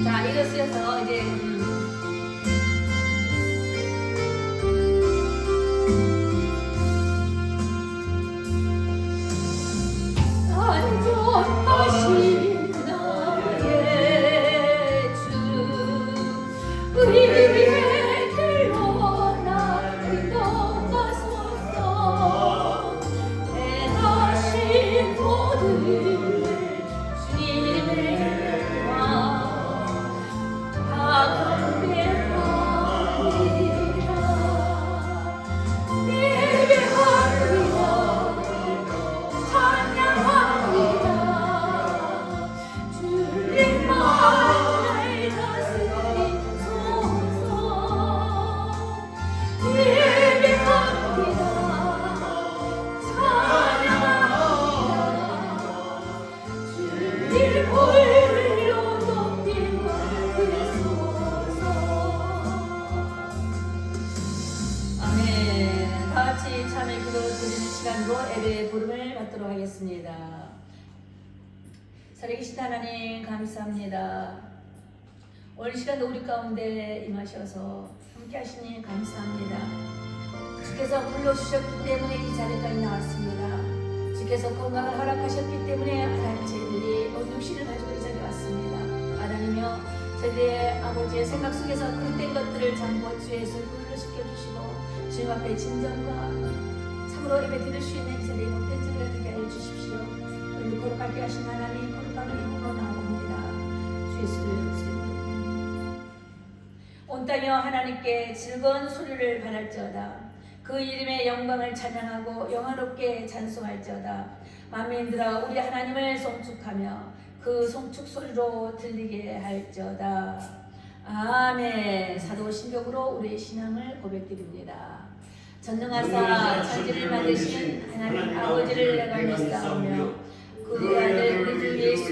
자, 일어서서 이제 안전하신 나의 주 우리의 길로 나를 떠나소서. 애나신 모든 주님의 와 경배하리라. 예배하리라. 찬양하리라. 주님만 날 다스리소서. 예배하리라. 찬양하리라. 주님 홀로 높이 받으소서. 아멘. 다 같이 참여 기도 드리는 시간으로 예배의 부름을 받도록 하겠습니다. 살아계신 하나님 감사합니다. 오늘 시간도 우리 가운데 임하셔서 함께 하시니 감사합니다. 주께서 불러주셨기 때문에 이 자리까지 나왔습니다. 주께서 건강을 허락하셨기 때문에 하나님 저희들이 육신을 가지고 이 자리에 왔습니다. 하나님이여 저희들의 아버지의 생각 속에서 그릇된 것들을 잠궈 주의 손을 시켜주시고 주님 앞에 진정과 참으로 예배 드릴 수 있는 이 자리에 못된 자리가 되게 하여 주십시오. 오늘 거룩하게 하신 하나님 거룩함을 입으로 나옵니다. 주 예수를 온 땅이여 하나님께 즐거운 소리를 바랄지어다. 그 이름의 영광을 찬양하고 영화롭게 찬송할지어다. 만민들아 우리 하나님을 송축하며 그 송축 소리로 들리게 할지어다. 아멘. 사도 신격으로 우리의 신앙을 고백드립니다. 전능하사 천지를 만드신 하나님 아버지를 내가 믿사오며 그 아들 우리 주 예수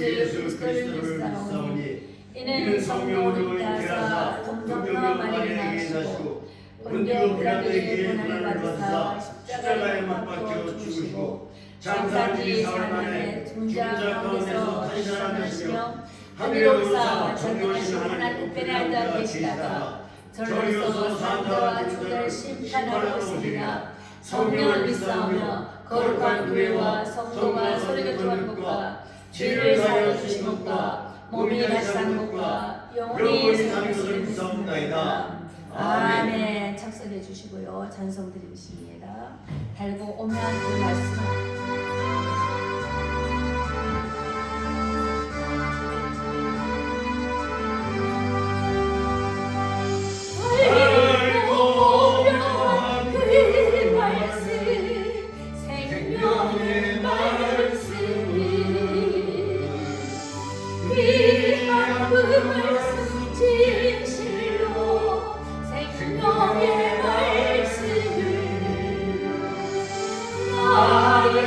그리스도를 믿사오니 이는 성령으로 인하사 동정녀 마리아를 낳으시고 본디오 빌라도에게 고난을 받으사 십자가에 못 박혀 죽으시고 장사지 사흘 만에 중자 가운데서 다시 살아나시며 하늘에 오르사 전능하신 하나님 우편에 앉아 계시다가 저로서 사람들과 주를 심판하러 오시리라. 성령을 믿사오며 거룩한 교회와 성도가 소리교통하는 것과 죄를 사하여 주신 것과 몸이 다시 사는 것과 영원히 사는 것을 믿사옵나이다. 아멘. 착석해 주시고요. 찬송 드리십니다. 달고 오면 그 말씀 생명의 말씀을 나의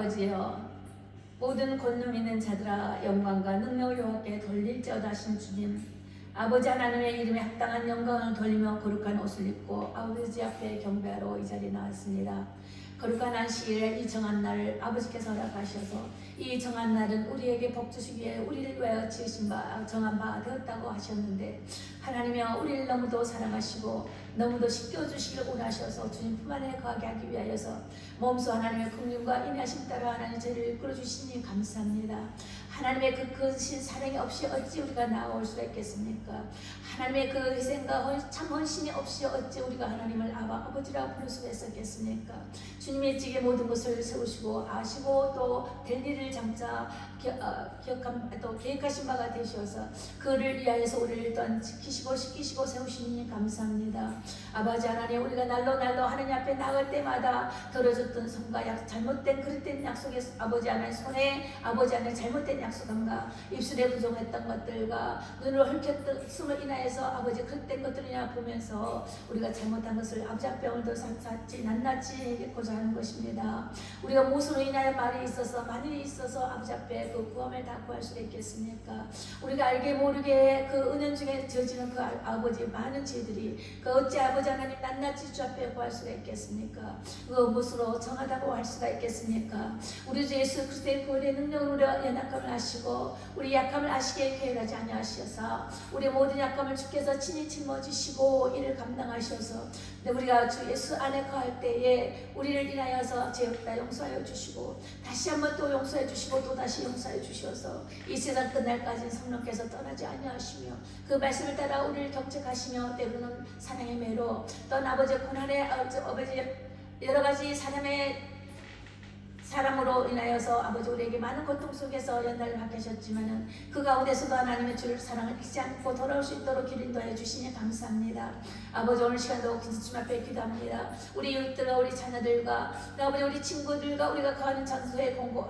아버지여, 모든 권능 있는 자들아 영광과 능력을 여호와께 돌릴지어다 하신 주님, 아버지 하나님의 이름에 합당한 영광을 돌리며 거룩한 옷을 입고 아버지 앞에 경배하러 이 자리에 나왔습니다. 거룩한 안식일에 이 정한 날을 아버지께서 허락하셔서 이 정한 날은 우리에게 복 주시기에 우리를 위하여 지으신 바 정한 바 되었다고 하셨는데, 하나님이여 우리를 너무도 사랑하시고 너무도 씻겨주시길 원하셔서 주님 품 안에 거하게 하기 위하여서 몸소 하나님의 긍휼과 인하심 따라 하나님 저희를 이끌어주시니 감사합니다. 하나님의 그 크신 사랑이 없이 어찌 우리가 나아올 수가 있겠습니까? 하나님의 그 희생과 참 헌신이 없이 어찌 우리가 하나님을 아버지라고 부를 수가 있었겠습니까? 주님의 찌개 모든 것을 세우시고 아시고 또 될 일을 장차 또 계획하신 바가 되셔서 그를 위하여서 우리를 또한 지키시고 씻기시고 세우시니 감사합니다. 아버지 하나님, 우리가 날로 하나님 앞에 나갈 때마다 들어줬던 손과 잘못된 그릇된 약속의 아버지 하나님 손에 아버지 하나님 잘못된 약속함과 입술에 부정했던 것들과 눈으로 헐켰음을 인하여서 아버지 그릇된 것들이나 보면서 우리가 잘못한 것을 아버지 앞에 오늘도 낱낱이 얘기고자 하는 것입니다. 우리가 무엇으로 인하여 말이 있어서 만일이 있어서 아버지 앞에 그 구원을 다 구할 수가 있겠습니까? 우리가 알게 모르게 그 은연 중에 저지른 그 아버지 많은 죄들이 그 어찌 아버지 하나님 낱낱이 주 앞에 구할 수가 있겠습니까? 그 무엇으로 정하다고 할 수가 있겠습니까? 우리 주 예수 그리스도의 구원의 능력으로 우리가 연약함을 아시고 우리 약함을 아시게 계획하지 아니하셔서 우리 모든 약함을 주께서 친히 짊어지시고 이를 감당하셔서 우리가 주 예수 안에 거할 때에 우리를 인하여서 죄 없다 용서하여 주시고 다시 한번 또 용서해 주시고 또 다시 용서해 주셔서 이 세상 끝날까지 성령께서 떠나지 아니하시며 그 말씀을 따라 우리를 경책하시며 때로는 사랑의 매로 또 아버지 고난의 아버지 여러 가지 사람으로 인하여서 아버지 우리에게 많은 고통 속에서 연단을 받게 하셨지만은 그 가운데서도 하나님의 주를 사랑을 잊지 않고 돌아올 수 있도록 길 인도해 주시니 감사합니다. 아버지 오늘 시간도 주님 앞에 기도합니다. 우리 이웃들과 우리 자녀들과 아버지 우리 친구들과 우리가 거하는 장소에 공고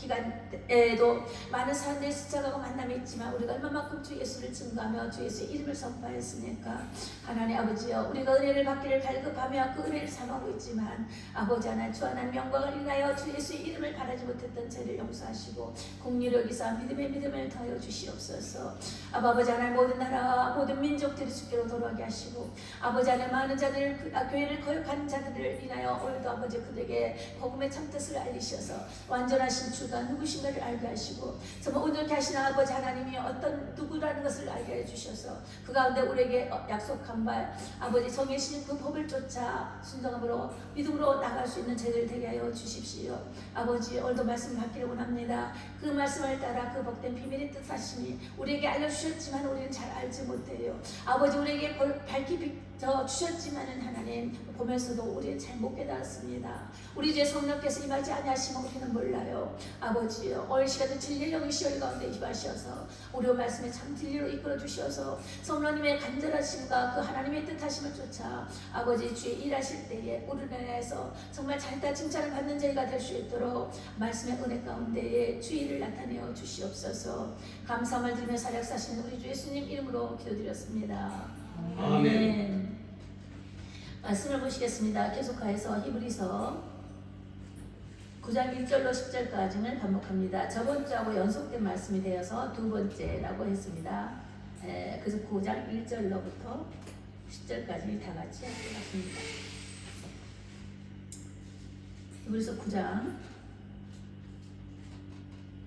기간에도 많은 사람들이 스쳐가고 만남이 있지만 우리가 얼마만큼 주 예수를 증거하며 주 예수의 이름을 선포하였습니까? 하나님 아버지여, 우리가 은혜를 받기를 갈급하며 그 은혜를 삼하고 있지만 아버지 하나님 주 하나님 영광을 인하여 주 예수의 이름을 바라지 못했던 죄를 용서하시고 긍휼히 여기사 믿음의 믿음을 더하여 주시옵소서. 아버지 하나님 모든 나라와 모든 민족들이 주께로 돌아가게 하시고 아버지 하나님 많은 자들 교회를 거역하는 자들을 인하여 오늘도 아버지 그들에게 복음의 참뜻을 알리셔서 완전하신 주가 누구신가를 알게 하시고 정말 온전케 하시는 아버지 하나님이 어떤 누구라는 것을 알게 해주셔서 그 가운데 우리에게 약속한 바 아버지 정해주신 그 법을 쫓아 순종함으로 믿음으로 나갈 수 있는 저희들 되게 하여 주십시오. 아버지 오늘도 말씀 받기를 원합니다. 그 말씀을 따라 그 복된 비밀의 뜻하시니 우리에게 알려주셨지만 우리는 잘 알지 못해요. 아버지 우리에게 밝히 비춰 주셨지만은 하나님 보면서도 우리는 잘 못 깨달았습니다. 우리 주의 성령께서 임하지 아니하시면 우리는 몰라요. 아버지요, 오늘 시간에 진리의 영이시 우리 가운데 임하셔서 우리의 말씀에 참 진리로 이끌어 주셔서 성령님의 간절하심과 그 하나님의 뜻하심을 쫓아 아버지 주의 일하실 때에 우리를 인해서 정말 잘다 칭찬을 받는 저희가 될 수 있도록 말씀의 은혜 가운데에 주의를 나타내어 주시옵소서. 감사함을 드리며 사역사신 우리 주 예수님 이름으로 기도드렸습니다. 아멘. 말씀을 보시겠습니다. 계속하여서 히브리서 9장 1절로 10절까지는 반복합니다. 저번 주하고 연속된 말씀이 되어서 두 번째라고 했습니다. 그래서 9장 1절로부터 10절까지 다 같이 하겠습니다. 히브리서 9장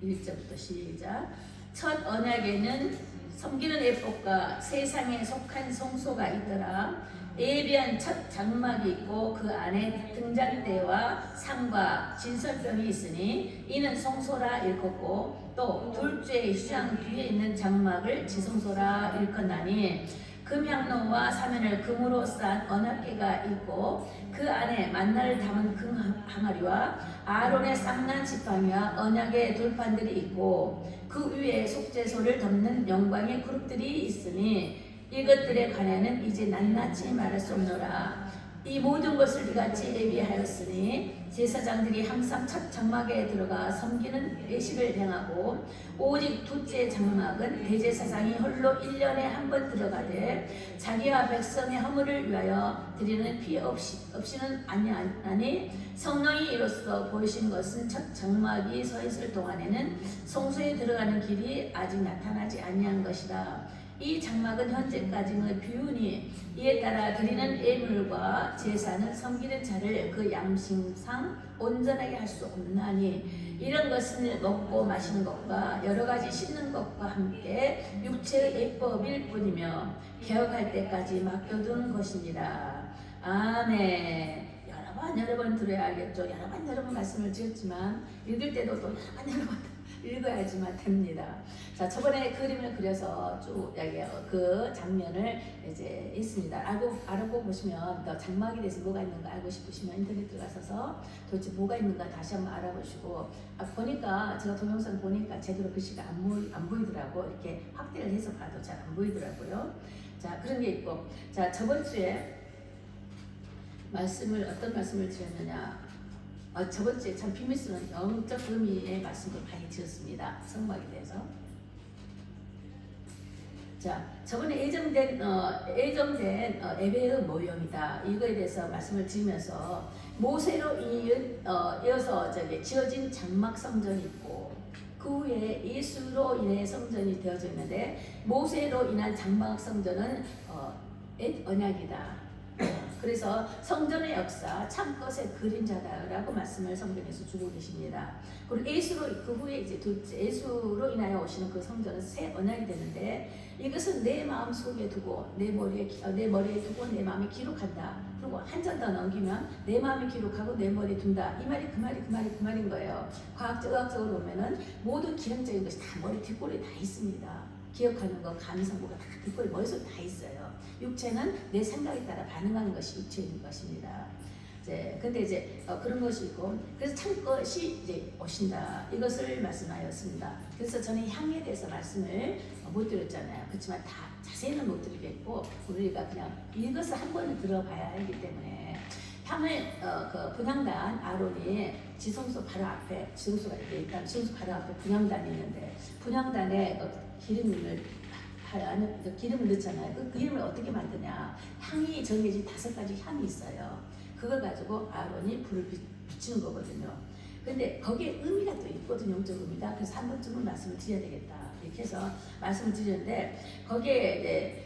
1절부터 시작. 첫 언약에는 섬기는 에봇과 세상에 속한 성소가 있더라. 예비한 첫 장막이 있고 그 안에 등잔대와 상과 진설병이 있으니 이는 성소라 일컫고 또 둘째 휴장 뒤에 있는 장막을 지성소라 일컫나니 금향로와 사면을 금으로 싼 언약궤가 있고 그 안에 만나를 담은 금 항아리와 아론의 쌍난 지팡이와 언약의 돌판들이 있고 그 위에 속죄소를 덮는 영광의 그룹들이 있으니 이것들에 관하여는 이제 낱낱이 말할 수 없노라. 이 모든 것을 이같이 예비하였으니 제사장들이 항상 첫 장막에 들어가 섬기는 예식을 행하고 오직 둘째 장막은 대제사장이 홀로 1년에 한 번 들어가되 자기와 백성의 허물을 위하여 드리는 피 없이는 아니하니 성령이 이로써 보이신 것은 첫 장막이 서 있을 동안에는 성소에 들어가는 길이 아직 나타나지 아니한 것이라. 이 장막은 현재까지의 비유니 이에 따라 드리는 예물과 제사는 섬기는 자를 그 양심상 온전하게 할 수 없나니 이런 것은 먹고 마시는 것과 여러 가지 씻는 것과 함께 육체의 예법일 뿐이며 개혁할 때까지 맡겨둔 것이니라. 아멘. 여러 번 들어야 알겠죠. 여러 번 말씀을 드렸지만 읽을 때도 또 여러 번 읽어야지만 됩니다. 자, 저번에 그림을 그려서 쭉 그 장면을 이제 있습니다. 알고 보시면 더 장막에 대해서 뭐가 있는가 알고 싶으시면 인터넷 들어가셔서 도대체 뭐가 있는가 다시 한번 알아보시고 보니까 제가 동영상 보니까 제대로 글씨가 안 보이더라고. 이렇게 확대를 해서 봐도 잘 안 보이더라고요. 자, 그런 게 있고, 자, 저번 주에 어떤 말씀을 드렸느냐? 저번 주에 참 비밀스러운 영적 의미의 말씀을 많이 드렸습니다. 성막에 대해서. 자, 저번에 예정된 예배의 모형이다. 이거에 대해서 말씀을 드리면서 모세로 이어서 지어진 장막 성전이 있고 그 후에 예수로 인해 성전이 되어져 있는데 모세로 인한 장막 성전은 옛 언약이다. 그래서 성전의 역사 참것의 그림자다라고 말씀을 성경에서 주고 계십니다. 그리고 그 후에 이제 예수로 인하여 오시는 그 성전은 새 언약이 되는데 이것은 내 마음 속에 두고 내 머리에 두고 내 마음에 기록한다. 그리고 한 장 더 넘기면 내 마음에 기록하고 내 머리에 둔다. 이 말이 그 말인 거예요. 의학적으로 보면은 모든 기능적인 것이 다 머리 뒷골에 다 있습니다. 기억하는 거, 감성부가 다 뒷골에 머릿속에 다 있어요. 육체는 내 생각에 따라 반응하는 것이 육체인 것입니다. 근데 이제 그런 것이 있고, 그래서 참것이 이제 오신다. 이것을 말씀하였습니다. 그래서 저는 향에 대해서 말씀을 못 드렸잖아요. 그렇지만 다 자세히는 못 드리겠고, 우리가 그냥 이것을 한 번은 들어봐야 하기 때문에 향을 그 분향단 아론이 지성소 바로 앞에 지성소가 이렇게 일단 지성소 바로 앞에 분향단이 있는데 분향단에 기름을 넣잖아요. 그 기름을 어떻게 만드냐? 향이 정해진 5가지 향이 있어요. 그걸 가지고 아론이 불을 붙이는 거거든요. 근데 거기에 의미가 또 있거든요. 영적 의미가. 그래서 한 번쯤은 말씀을 드려야 되겠다. 이렇게 해서 말씀을 드렸는데 거기에 이제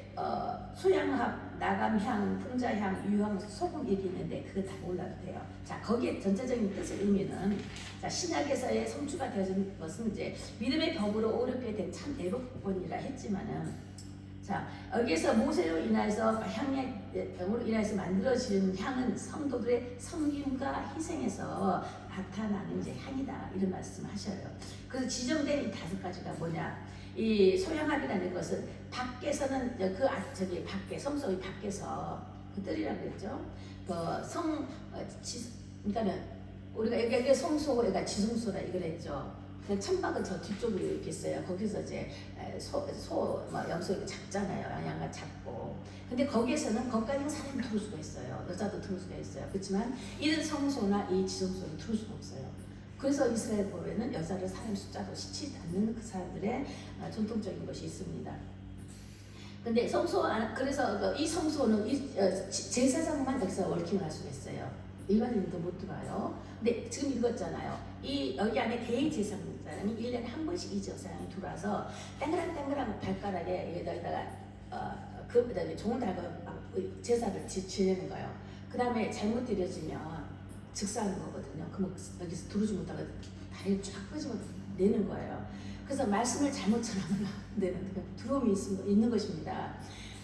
소양합, 나감향, 풍자향, 유향, 소금 얘기 있는데 그거 다 몰라도 돼요. 자, 거기에 전체적인 뜻의 의미는 자, 신약에서의 성취가 되어진 것은 이제 믿음의 법으로 오르게 된 참 애복본이라 했지만은 자, 여기에서 모세로 인해서 향으로 인해서 만들어진 향은 성도들의 섬김과 희생에서 나타나는 이제 향이다. 이런 말씀을 하셔요. 그래서 지정된 이 5가지가 뭐냐? 이 소양합이라는 것은 밖에서는 밖에 성소의 밖에서 그 뜰이라고 그랬죠. 그러니까는 우리가 여기 성소, 여기가 지성소라 이거랬죠. 천막은 저 뒤쪽으로 이렇게 있어요. 거기서 이제 염소 이렇게 잡잖아요. 양가 잡고. 근데 거기에서는 거기까지는 사람이 들어올 수가 있어요. 여자도 들어올 수가 있어요. 그렇지만 이런 성소나 이 지성소는 들어올 수가 없어요. 그래서 이스라엘 법에는 여자를 사람 숫자도 시치지 않는 그 사람들의 전통적인 것이 있습니다. 근데 그래서 이 성소는 제사장만 여기서 월킹을 할 수가 있어요. 일반인도 못 들어와요. 근데 지금 읽었잖아요. 여기 안에 대제사장이 1년에 한 번씩 이 제사장이 들어와서 땡그랑 발가락에 여기다가 그다음에 종을 달고 제사를 지내는 거예요. 그 다음에 잘못 드려지면 즉사하는 거거든요. 그러면 여기서 들어오지 못하고 다리를 쫙 끄집어 내는 거예요. 그래서 말씀을 잘못 전하면 안 되는데 두려움이 있는 것입니다.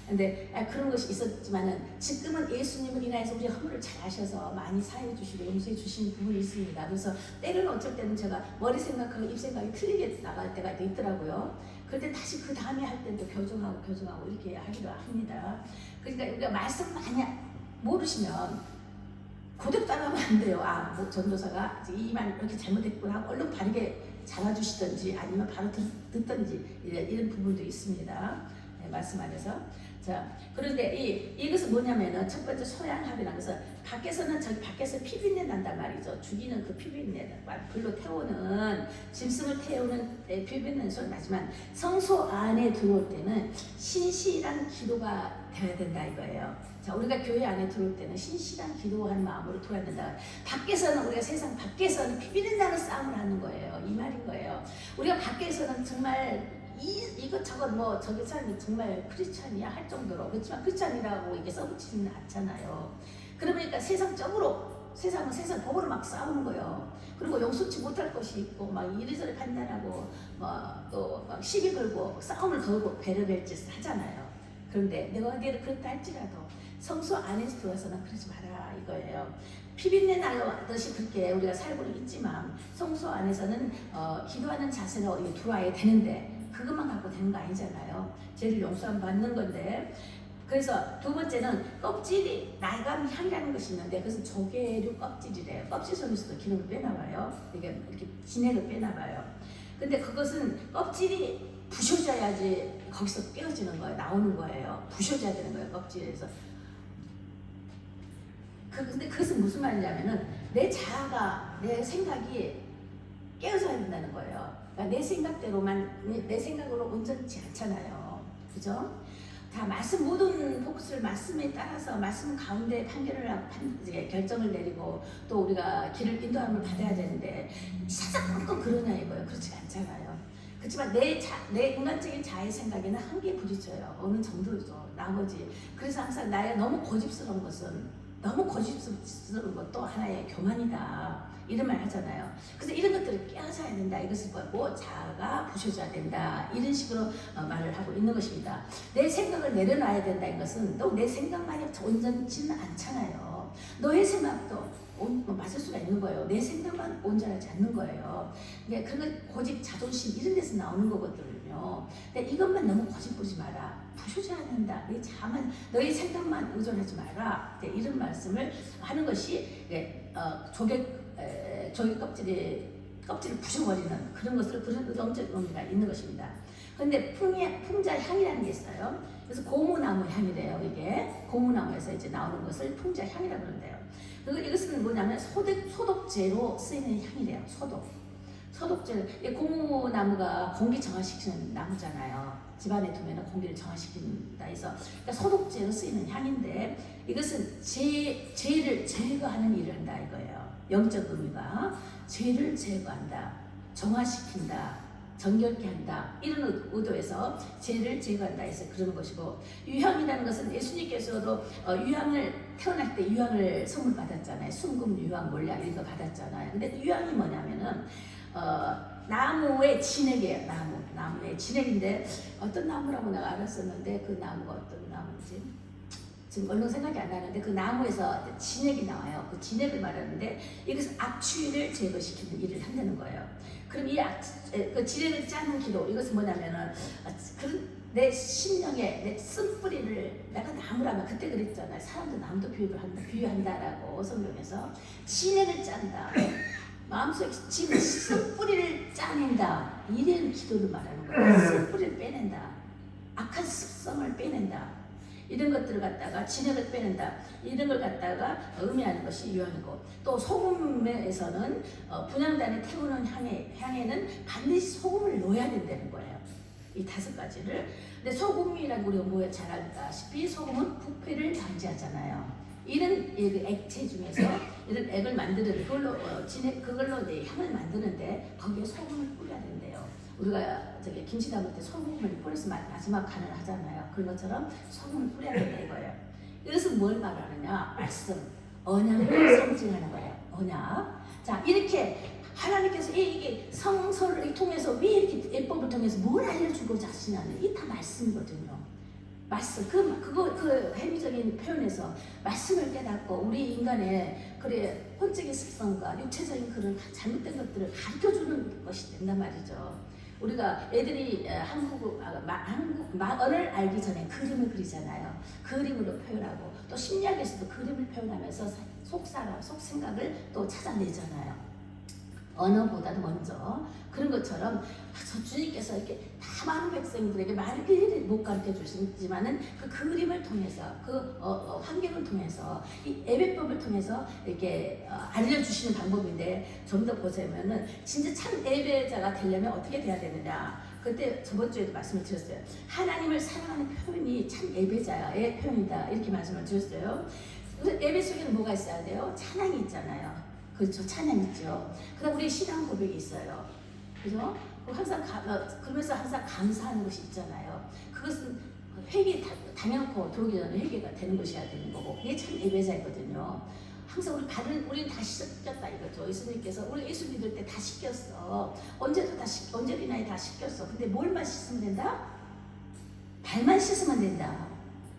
근데 그런 것이 있었지만은 지금은 예수님을 인하여서 우리 허물을 잘 아셔서 많이 사해 주시고 용서해 주시는 부분이 있습니다. 그래서 때로는 어쩔 때는 제가 머리 생각하고 입 생각이 틀리게 나갈 때가 있더라고요. 그럴 때 다시 그 다음에 할 때도 교정하고 이렇게 하기도 합니다. 그러니까 우리가 말씀 많이 모르시면 고백 따라하면 안 돼요. 전도사가 이 말 이렇게 잘못했구나 하고 얼른 바르게 잡아주시든지 아니면 바로 듣든지 이런 부분도 있습니다. 말씀 안에서. 자, 그런데 이것은 뭐냐면은 첫 번째 소양합이라는 것은 밖에서는 저기 밖에서 피비린내 난단 말이죠. 죽이는 그 피비린내, 불로 태우는 짐승을 태우는 피비린내 소리 나지만 성소 안에 들어올 때는 신실한 기도가 되어야 된다 이거예요. 자, 우리가 교회 안에 들어올 때는 신실한 기도하는 마음으로 들어야 된다. 밖에서는 우리가 세상 밖에서는 피비린 나는 싸움을 하는 거예요. 이 말인 거예요. 우리가 밖에서는 정말 이것저것 뭐 저기 사람이 정말 크리스찬이야 할 정도로, 그렇지만 크리스찬이라고 이게 써붙이지는 않잖아요. 그러니까 세상적으로 세상 법으로 막 싸우는 거예요. 그리고 용서치 못할 것이 있고 막 이리저리 판단하고 또막 시비 걸고 싸움을 걸고 배려될 짓을 하잖아요. 그런데 내가 그렇다 할지라도 성소 안에서 들어와서는 그러지 마라 이거예요. 피비린내 나듯이 그렇게 우리가 살고는 있지만 성소 안에서는 기도하는 자세로 들어와야 되는데 그것만 갖고 되는 거 아니잖아요. 죄를 용서함 받는 건데. 그래서 두 번째는 껍질이 나감 향이라는 것이 있는데 그것은 조개류 껍질이래요. 껍질 속에서도 기름을 빼나봐요. 이렇게 진액을 빼나봐요. 근데 그것은 껍질이 부셔져야지 거기서 깨어지는 거예요. 나오는 거예요. 부셔져야 되는 거예요. 껍질에서. 근데 그것은 무슨 말이냐면은 내 자아가, 내 생각이 깨어져야 된다는 거예요. 그러니까 내 생각대로만, 내 생각으로 온전치 않잖아요. 그죠? 다 말씀, 모든 포커스를 말씀에 따라서 말씀 가운데 판결을 하고 결정을 내리고 또 우리가 길을 인도함을 받아야 되는데 사사건건 그러냐 이거예요. 그렇지 않잖아요. 그렇지만 내 인간적인 자의 생각에는 한계에 부딪혀요. 어느 정도죠. 나머지. 그래서 항상 나의 너무 고집스러운 것도 하나의 교만이다. 이런 말 하잖아요. 그래서 이런 것들을 깨어져야 된다. 이것을 보고 자아가 부셔져야 된다. 이런 식으로 말을 하고 있는 것입니다. 내 생각을 내려놔야 된다. 이것은 또 내 생각만이 온전치는 않잖아요. 너의 생각도 맞을 수가 있는 거예요. 내 생각만 온전하지 않는 거예요. 그런 건 고집, 자존심 이런 데서 나오는 거거든요. 근데 이것만 너무 고집 부리지 마라. 부셔져야 된다. 내 자만, 너의 생각만 의존하지 마라. 이런 말씀을 하는 것이 조개 껍질을 부셔버리는 그런 의도적 의미가 있는 것입니다. 그런데 풍자 향이라는 게 있어요. 그래서 고무나무 향이래요. 이게 고무나무에서 이제 나오는 것을 풍자 향이라고 그러는데요. 그리고 이것은 뭐냐면 소독제로 쓰이는 향이래요. 소독제. 고무나무가 공기 정화시키는 나무잖아요. 집안에 두면 공기를 정화시킨다 해서 그러니까 소독제로 쓰이는 향인데 이것은 죄를 제거하는 일을 한다 이거예요. 영적 의미가 죄를 제거한다, 정화시킨다, 정결케 한다 이런 의도에서 죄를 제거한다 해서 그러는 것이고, 유향이라는 것은 예수님께서도 태어날 때 유향을 선물 받았잖아요. 순금, 유향, 몰약 이런 거 받았잖아요. 근데 유향이 뭐냐면은 나무의 진액이에요. 나무의 진액인데 어떤 나무라고 내가 알았었는데 그 나무가 어떤 나무인지 지금 얼른 생각이 안 나는데 그 나무에서 진액이 나와요. 그 진액을 말하는데 이것은 악취를 제거시키는 일을 한다는 거예요. 그럼 그 진액을 짜는 기도, 이것은 뭐냐면은 내 심령에 내 쓴뿌리를 내가 나무라면 그때 그랬잖아요. 사람도 나무도 비유한다라고 성경에서 진액을 짠다. 마음속에 지금 쓴뿌리를 짜낸다. 이런 기도를 말하는 거예요. 쓴뿌리를 빼낸다. 악한 습성을 빼낸다. 이런 것들을 갖다가 진액을 빼낸다. 이런 걸 갖다가 의미하는 것이 유향이고, 또 소금에서는 분향단에 태우는 향에는 반드시 소금을 넣어야 된다는 거예요. 이 5가지를. 근데 소금이라고 우리가 뭐 잘 알다시피 소금은 부패를 방지하잖아요. 이런 액체 중에서 이런 액을 만드는 그걸로 향을 만드는데 거기에 소금을 뿌려야 된대요. 우리가 김치 담을 때 소금을 뿌려서 마지막 간을 하잖아요. 그런 것처럼 소금을 뿌려야 된다 이거예요. 이것은 뭘 말하느냐? 말씀, 언약을 상징하는 거예요. 언약. 자, 이렇게 하나님께서 이게 성서를 통해서 왜 이렇게 예법을 통해서 뭘 알려주고자 하시냐는 이 다 말씀이거든요. 말씀, 그 행위적인 표현에서 말씀을 깨닫고 우리 인간의 혼적인 습성과 육체적인 그런 잘못된 것들을 가르쳐주는 것이 된단 말이죠. 우리가 애들이 한국말을 알기 전에 그림을 그리잖아요. 그림으로 표현하고 또 심리학에서도 그림을 표현하면서 속사람, 속생각을 또 찾아내잖아요. 언어보다도 먼저 그런 것처럼 주님께서 이렇게 다 많은 백성들에게 말을 일일이 못 가르쳐 주시지만은 그 그림을 통해서 그 환경을 통해서 이 예배법을 통해서 이렇게 알려주시는 방법인데 좀 더 보자면은 진짜 참 예배자가 되려면 어떻게 돼야 되느냐. 그때 저번 주에도 말씀을 드렸어요. 하나님을 사랑하는 표현이 참 예배자의 표현이다 이렇게 말씀을 드렸어요. 예배 속에는 뭐가 있어야 돼요? 찬양이 있잖아요. 그렇죠. 찬양 있죠. 그다음 우리 신앙 고백이 있어요. 그죠? 항상 그러면서 항상 감사하는 것이 있잖아요. 그것은 회개 당연코 들어오기 전에 회개가 되는 것이어야 되는 거고 이게 참 예배자이거든요. 항상 우리는 다 씻겼다 이거죠. 예수님께서 우리 예수 믿을 때 다 씻겼어. 언제나 다 씻겼어. 근데 뭘만 씻으면 된다? 발만 씻으면 된다.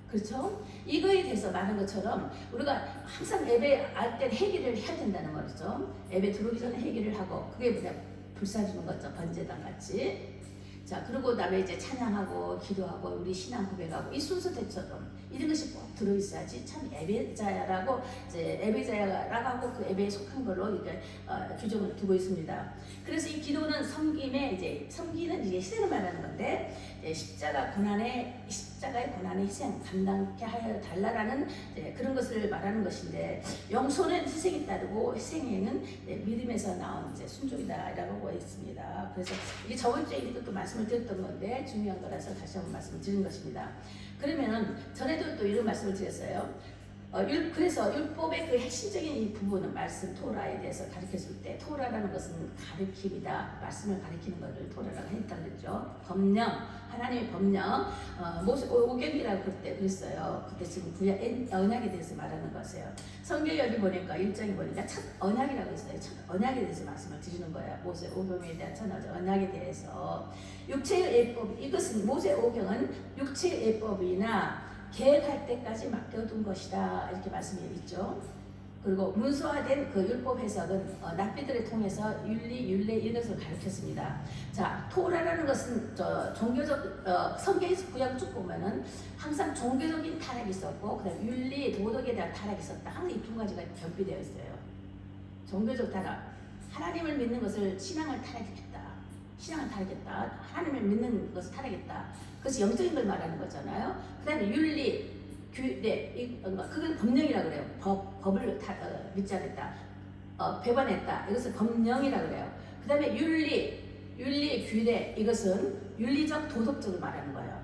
그렇죠? 이거에 대해서 말한 것처럼 우리가 항상 예배할 때 회개를 해야 된다는 거죠. 예배 들어오기 전에 회개를 하고 그게 뭐냐? 불사주는 거죠. 번제단 같이. 자, 그리고 그다음에 이제 찬양하고 기도하고 우리 신앙 고백하고 이 순서대처럼 이런 것이 꼭 들어있어야지 참 예배자라고 이제 예배자라고 그 예배에 속한 걸로 이제 규정을 두고 있습니다. 그래서 이 기도는 섬기는 이제 희생을 말하는 건데 십자가의 고난의 희생 감당케 하여 달라라는 그런 것을 말하는 것인데 영소는 희생이 따르고 희생에는 믿음에서 나온 순종이다라고 하고 있습니다. 그래서 이게 저번 주에 또 말씀을 드렸던 건데 중요한 거라서 다시 한번 말씀을 드린 것입니다. 그러면은 전에도 또 이런 말씀을 드렸어요. 그래서 율법의 그 핵심적인 이 부분은 말씀 토라에 대해서 가르쳤을 때 토라라는 것은 가르침이다. 말씀을 가르치는 것을 토라라고 했다 그랬죠. 법령, 하나님의 법령, 오경이라고 그때 그랬어요. 그때 지금 언약에 대해서 말하는 것이에요. 성경 여기 보니까 1장에 보니까 첫 언약이라고 했어요. 첫 언약에 대해서 말씀을 드리는 거예요. 모세 오경에 대한 첫 언약에 대해서 육체의 예법 이것은 모세 오경은 육체의 예법이나 계획할 때까지 맡겨둔 것이다 이렇게 말씀이 있죠. 그리고 문서화된 그 율법 해석은 랍비들을 통해서 윤리, 율례 이것을 가르쳤습니다. 자, 토라라는 것은 종교적 성경에서 구약 쭉 보면은 항상 종교적인 타락이 있었고 그다음 윤리, 도덕에 대한 타락이 있었다. 항상 이 두 가지가 결비되어 있어요. 종교적 타락, 하나님을 믿는 것을 신앙을 타락했다. 하나님을 믿는 것을 타락했다. 그것이 영적인 걸 말하는 거잖아요. 그 다음에 윤리, 규례, 그걸 법령이라고 그래요. 법을 믿지 않았다. 배반했다. 이것을 법령이라고 그래요. 그 다음에 윤리, 규례, 이것은 윤리적, 도덕적을 말하는 거예요.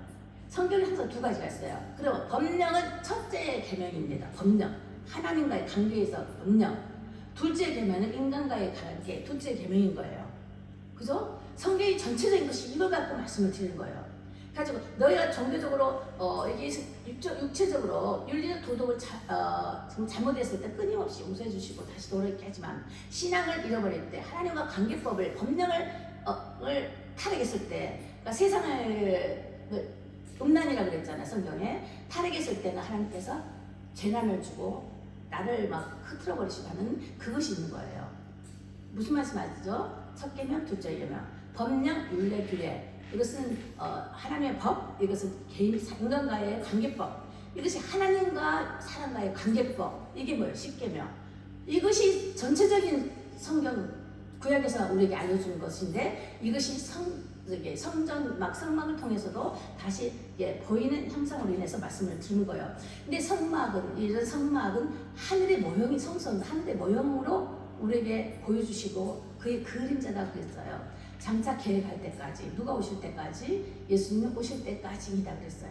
성경에 항상 두 가지가 있어요. 그리고 법령은 첫째 계명입니다. 법령. 하나님과의 관계에서 법령. 둘째 계명은 인간과의 관계, 둘째 계명인 거예요. 그죠? 성경이 전체적인 것이 이걸 갖고 말씀을 드리는 거예요. 가지고 너희가 종교적으로 이게 육체적으로 윤리적 도덕을 잘못했을 때 끊임없이 용서해 주시고 다시 돌아오게 하지만 신앙을 잃어버릴 때 하나님과 관계법을 법령을 타락했을 때 그러니까 세상을 음란이라고 그랬잖아요. 성경에 타락했을 때는 하나님께서 재난을 주고 나를 막 흐트러 버리시고 하는 그것이 있는 거예요. 무슨 말씀 아시죠? 첫 계명, 둘째 계명, 법령, 율례, 규례. 이것은 하나님의 법, 이것은 인간과의 관계법. 이것이 하나님과 사람과의 관계법. 이게 뭐예요? 십계명. 이것이 전체적인 성경 구약에서 우리에게 알려주는 것인데 이것이 성막을 통해서도 다시 보이는 형상으로 인해서 말씀을 드리는 거예요. 근데 이런 성막은 하늘의 모형이 하늘의 모형으로 우리에게 보여주시고 그의 그림자라고 그랬어요. 장차 계획할 때까지, 누가 오실 때까지, 예수님 오실 때까지이다 그랬어요.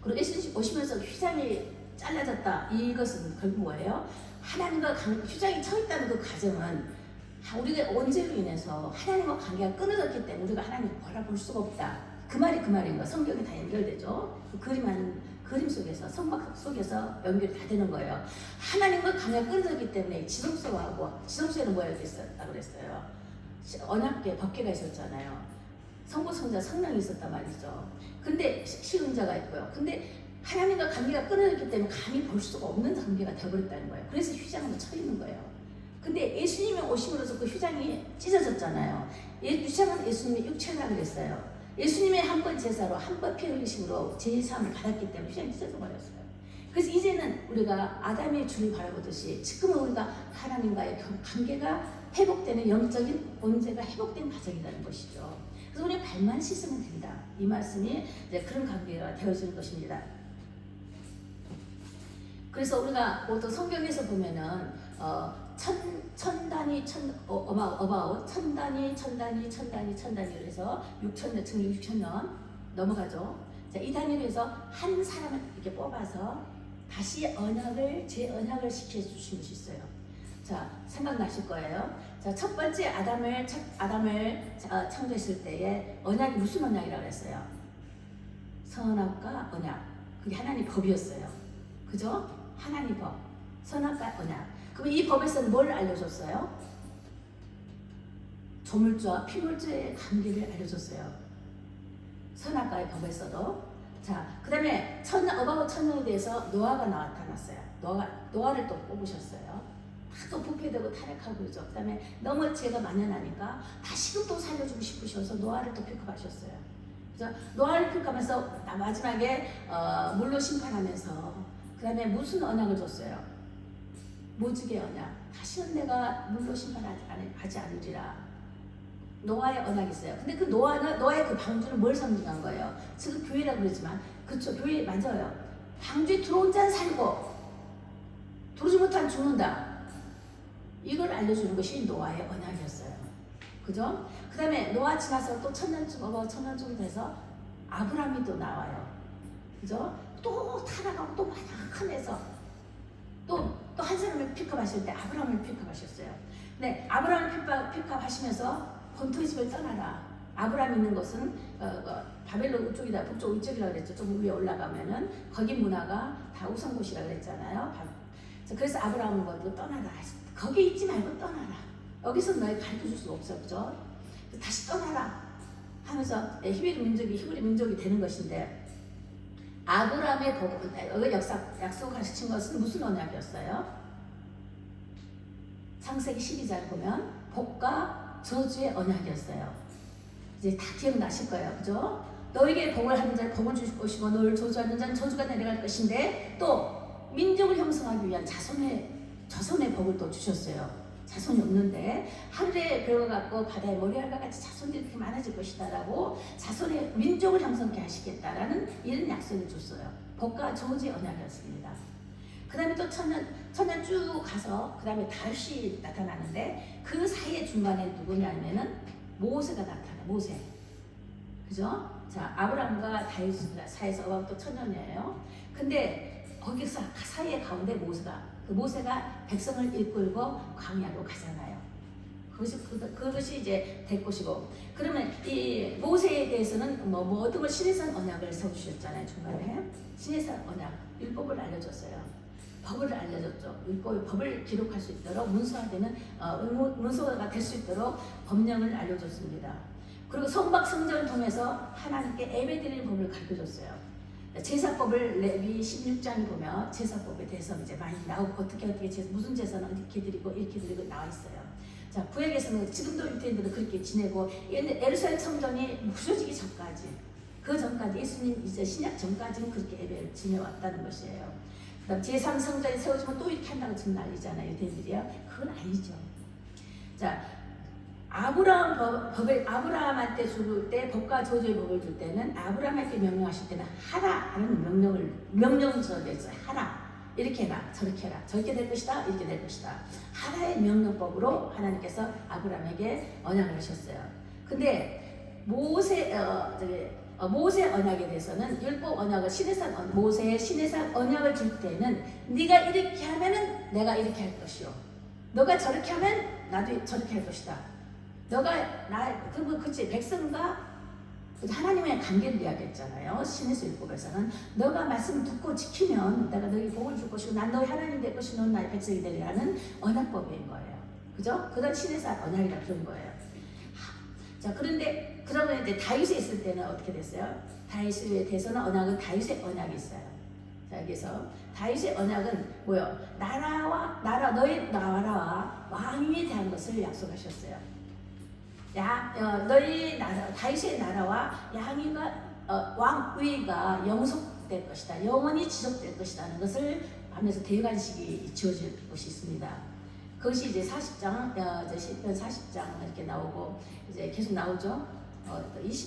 그리고 예수님 오시면서 휘장이 잘라졌다. 이것은 결국 뭐예요? 하나님과 휘장이 쳐 있다는 그 가정은 우리가 언제로 인해서 하나님과 관계가 끊어졌기 때문에 우리가 하나님을 바라볼 수가 없다. 그 말인 거예요. 성경이 다 연결되죠. 그 그림 속에서, 성막 속에서 연결이 다 되는 거예요. 하나님과 관계가 끊어졌기 때문에 지성소에는 뭐가 있었다고 그랬어요? 언약궤, 법궤가 있었잖아요. 성부, 성자, 성령이 있었단 말이죠. 근데 시은자가 있고요. 근데 하나님과 관계가 끊어졌기 때문에 감히 볼 수가 없는 관계가 되어버렸다는 거예요. 그래서 휘장으로 쳐 있는 거예요. 근데 예수님이 오심으로써 그 휘장이 찢어졌잖아요. 휘장은 예수님의 육체라고 그랬어요. 예수님의 한 번 제사로 한 번 피 흘리심으로 제사함을 받았기 때문에 휘장이 찢어져 버렸어요. 그래서 이제는 우리가 아담의 주를 바라보듯이 지금은 우리가 하나님과의 관계가 회복되는 영적인 본체가 회복된 가정이라는 것이죠. 그래서 우리 발만 씻으면 된다. 이 말씀이 이제 그런 관계가 되어지는 것입니다. 그래서 우리가 보통 성경에서 보면은 천단이 그래서 6,000년 넘어가죠. 자, 이 단위로 해서 한 사람을 이렇게 뽑아서 다시 제 언약을 시켜주신 것이 있어요. 자, 생각나실 거예요. 자, 첫 번째 아담을 창조했을 때에 언약이 무슨 언약이라고 했어요? 선악과 언약. 그게 하나님 법이었어요. 그죠? 하나님 법. 선악과 언약. 그럼 이 법에서는 뭘 알려줬어요? 조물주와 피물주의 관계를 알려줬어요. 선악과의 법에서도. 자, 그 다음에 어바웃 천년에 대해서 노아가 나타났어요. 노아를 또 뽑으셨어요. 또 부패되고 타락하고 그러죠. 그 다음에 너무 죄가 만연하니까 다시금 또 살려주고 싶으셔서 노아를 또 픽업하셨어요. 그래서 노아를 픽업하면서 마지막에 물로 심판하면서 그 다음에 무슨 언약을 줬어요? 모직의 언약. 다시는 내가 물로 심판하지 않으리라. 노아의 언약이 있어요. 근데 그 노아의 그 방주는 뭘 상징한 거예요? 지금 교회라고 그러지만 그렇죠. 교회 맞아요. 방주에 들어온 자는 살고 들어오지 못한 죽는다. 이걸 알려주는 것이 노아의 언약이었어요. 그죠? 그 다음에 노아 지나서 또 천년쯤 돼서 아브라함이 또 나와요. 그죠? 또 타락하고 또 만약한에서 또 한 사람을 픽업하실 때 아브라함을 픽업하셨어요. 근데 아브라함을 픽업하시면서 본토의 집을 떠나라. 아브라함 있는 곳은 바벨론 쪽이다, 북쪽 이쪽이라고 그랬죠. 좀 위에 올라가면은 거기 문화가 다 우상 곳이라고 그랬잖아요. 그래서 아브라함은 거기로 떠나라. 거기 있지 말고 떠나라. 여기서 너희 가르쳐줄 수 없어, 그죠? 다시 떠나라 하면서 히브리 민족이 되는 것인데, 아브라함의 약속 가르친 것은 무슨 언약이었어요? 창세기 12장 보면 복과 저주의 언약이었어요. 이제 다 기억나실 거예요, 그죠? 너에게 복을 하는 자는 복을 주실 것이고 너를 저주하는 자는 저주가 내려갈 것인데, 또 민족을 형성하기 위한 자손의 복을 또 주셨어요. 자손이 없는데 하늘의 별과 같고 바다의 모래알과 같이 자손들이 그렇게 많아질 것이다라고 자손의 민족을 형성케 하시겠다라는 이런 약속을 줬어요. 복과 저주의 언약이었습니다. 그 다음에 또 천년 쭉 가서 그 다음에 다윗이 나타나는데, 그 사이에 중간에 누구냐면은 모세가 나타나. 모세, 그죠? 자, 아브라함과 다윗 사이에서 어바웃 또 천년이에요. 근데 거기서 사이에 가운데 모세가 백성을 이끌고 광야로 가잖아요. 그것이 이제 될 것이고, 그러면 이 모세에 대해서는 어떤 걸 신해산 언약을 세워주셨잖아요. 중간에 신해산 언약, 율법을 알려줬어요. 법을 알려줬죠. 법을 기록할 수 있도록 문서가 될 수 있도록 법령을 알려줬습니다. 그리고 성박성전을 통해서 하나님께 예배드리는 법을 가르쳐줬어요. 제사법을 레위 16장에 보면 제사법에 대해서 이제 많이 나오고 어떻게 무슨 제사는 어떻게 드리고 이렇게 드리고 나와 있어요. 자, 구약에서는 지금도 유대인들은 그렇게 지내고, 예루살렘 성전이 부서지기 전까지, 그 전까지 예수님 이제 신약 전까지는 그렇게 예배를 지내왔다는 것이에요. 그다음 제3성전이 세워지면 또 이렇게 한다고 지금 난리잖아요, 유대인들이요. 그건 아니죠. 자, 아브라함한테 줄 때, 복과 저주의 법을 줄 때는, 아브라함한테 명령하실 때는 하라는 명령을 전했어요. 하라, 이렇게 해라, 저렇게 해라, 저렇게 될 것이다, 이렇게 될 것이다. 하라의 명령법으로 하나님께서 아브라함에게 언약을 하셨어요. 근데 모세 언약에 대해서는 율법 언약을 모세의 신해산 언약을 줄 때는, 네가 이렇게 하면은 내가 이렇게 할 것이요, 너가 저렇게 하면 나도 저렇게 할 것이다. 그치, 백성과 하나님의 관계를 이야기했잖아요. 신해산 율법에서는 너가 말씀 듣고 지키면 내가 너에게 복을 줄 것이고 난 너의 하나님 될 것이고 너는 나의 백성이 되리라는 언약법인 거예요. 그죠? 그건 신해산 언약이라 그런 거예요. 자, 그러면 이제 다윗에 있을 때는 어떻게 됐어요? 다윗에 대해서는 언약은 다윗의 언약이 있어요. 자, 여기서 다윗의 언약은 뭐요? 너의 나라와 왕위에 대한 것을 약속하셨어요. 너희 나라, 다윗의 나라와 왕위가 영속될 것이다, 영원히 지속될 것이라는 것을 하면서 대관식이 지어질 것이 있습니다. 그것이 이제 40장, 이제 시편 40장 이렇게 나오고 이제 계속 나오죠.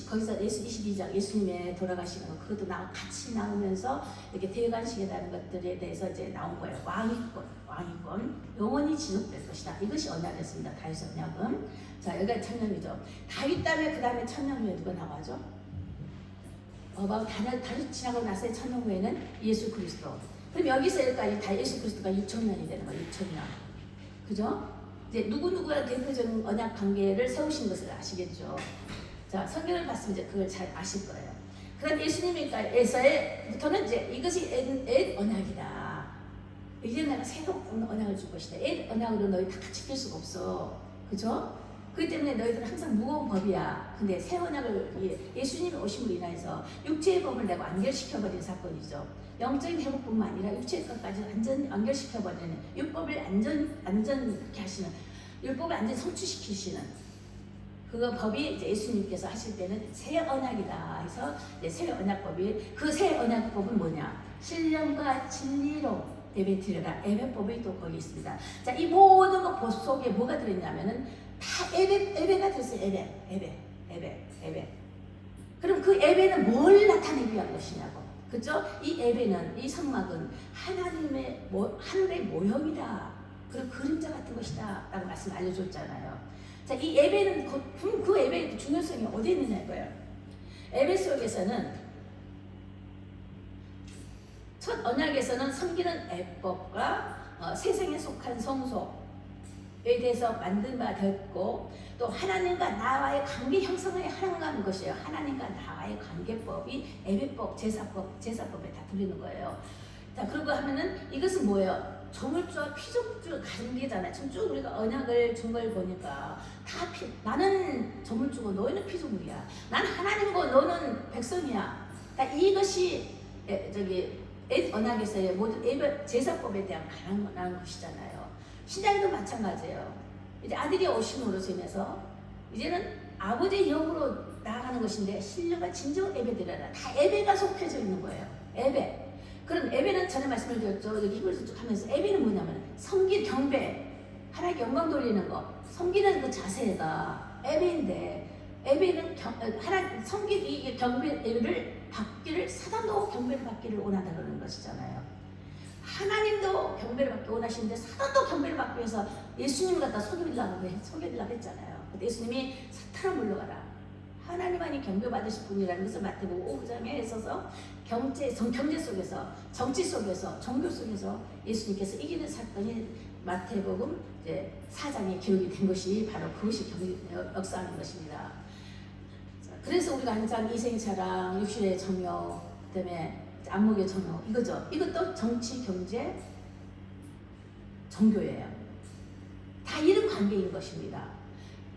거기서 예수 22장 예수님의 돌아가시는 거 그것도 같이 나오면서 이렇게 대관식이라는 것들에 대해서 이제 나온 거예요. 왕위권 영원히 지속될 것이다. 이것이 언약이었습니다. 다윗 언약은. 자, 여기가 천년이죠. 다윗 다음에 그 다음에 천년 후에 누가 나와죠? 다윗 지나고 나서 천년 후에는 예수 그리스도. 그럼 여기서 여기까지 다 예수 그리스도가 6천년이 되는 거예요. 6천년. 그죠? 이제 누구누구와 대표적인 언약 관계를 세우신 것을 아시겠죠? 자, 성경을 봤으면 이제 그걸 잘 아실 거예요. 그다음 예수님께서부터는 이제 이것이 옛 언약이다. 이제 내가 새로운 언약을 줄 것이다. 옛 언약으로 너희 다 지킬 수가 없어. 그죠? 그렇기 때문에 너희들은 항상 무거운 법이야. 근데 새 언약을 예수님이 오심으로 인해서 육체의 법을 내가 완결시켜버린 사건이죠. 영적인 회복뿐만 아니라 육체의 것까지 완전 완결시켜버리는 율법을 안전케 하시는 율법을 완전 성취시키시는 그 법이 이제 예수님께서 하실 때는 새 언약이다 해서 새 언약법이 그 새 언약법은 뭐냐? 신령과 진리로 예배드려라. 예배법이 또 거기 있습니다. 자, 이 모든 것 속에 뭐가 들어있냐면은 다 예배가 들었어요. 예배. 그럼 그 예배는 뭘 나타내기 위한 것이냐고. 그죠? 이 예배는 이 성막은 하나님의 하늘의 모형이다. 그리고 그림자 같은 것이다. 라고 말씀 알려줬잖아요. 자, 이 예배는 그 예배의 중요성이 어디 있느냐 이거예요. 예배 속에서는 첫 언약에서는 섬기는 예법과 세상에 속한 성소에 대해서 만든 바 되었고 또 하나님과 나와의 관계 형성을 하는 것이에요. 하나님과 나와의 관계법이 예배법, 제사법에 다 들리는 거예요. 자, 그러고 하면은 이것은 뭐예요? 조물주와 피조물주 관계잖아요. 지금 쭉 우리가 언약을 준 걸 보니까 나는 조물주고 너희는 피조물이야. 난 하나님이고 너는 백성이야. 그러니까 이것이 언약에서의 모든 제사법에 대한 가능한 것이잖아요. 신앙도 마찬가지예요. 이제 아들이 오심으로서 인해서 이제는 아버지의 영으로 나아가는 것인데 신령과 진정한 예배드려라. 다 예배가 속해져 있는 거예요. 예배. 그럼 예배는 전에 말씀을 드렸죠. 여기 히브리서 쭉 하면서 예배는 뭐냐면 섬기 경배, 하나님께 영광 돌리는 거, 섬기는 그 자세가 예배인데 예배는 섬기 경배를 받기를 사단도 경배를 받기를 원한다 그러는 것이잖아요. 하나님도 경배를 받기 원하시는데 사단도 경배를 받기 위해서 예수님을 갖다 속이려고 했잖아요. 근데 예수님이 사탄아 물러가라. 하나님만이 경배받으실 분이라는 것을 마태복음 5장에 있어서 경제 속에서 정치 속에서 종교 속에서 예수님께서 이기는 사건이 마태복음 이제 4장에 기록이 된 것이 바로 그것이 역사하는 것입니다. 그래서 우리가 항상 이생사랑, 육신의 정욕, 그다음에 안목의 정욕 이거죠. 이것도 정치, 경제, 종교예요. 다 이런 관계인 것입니다.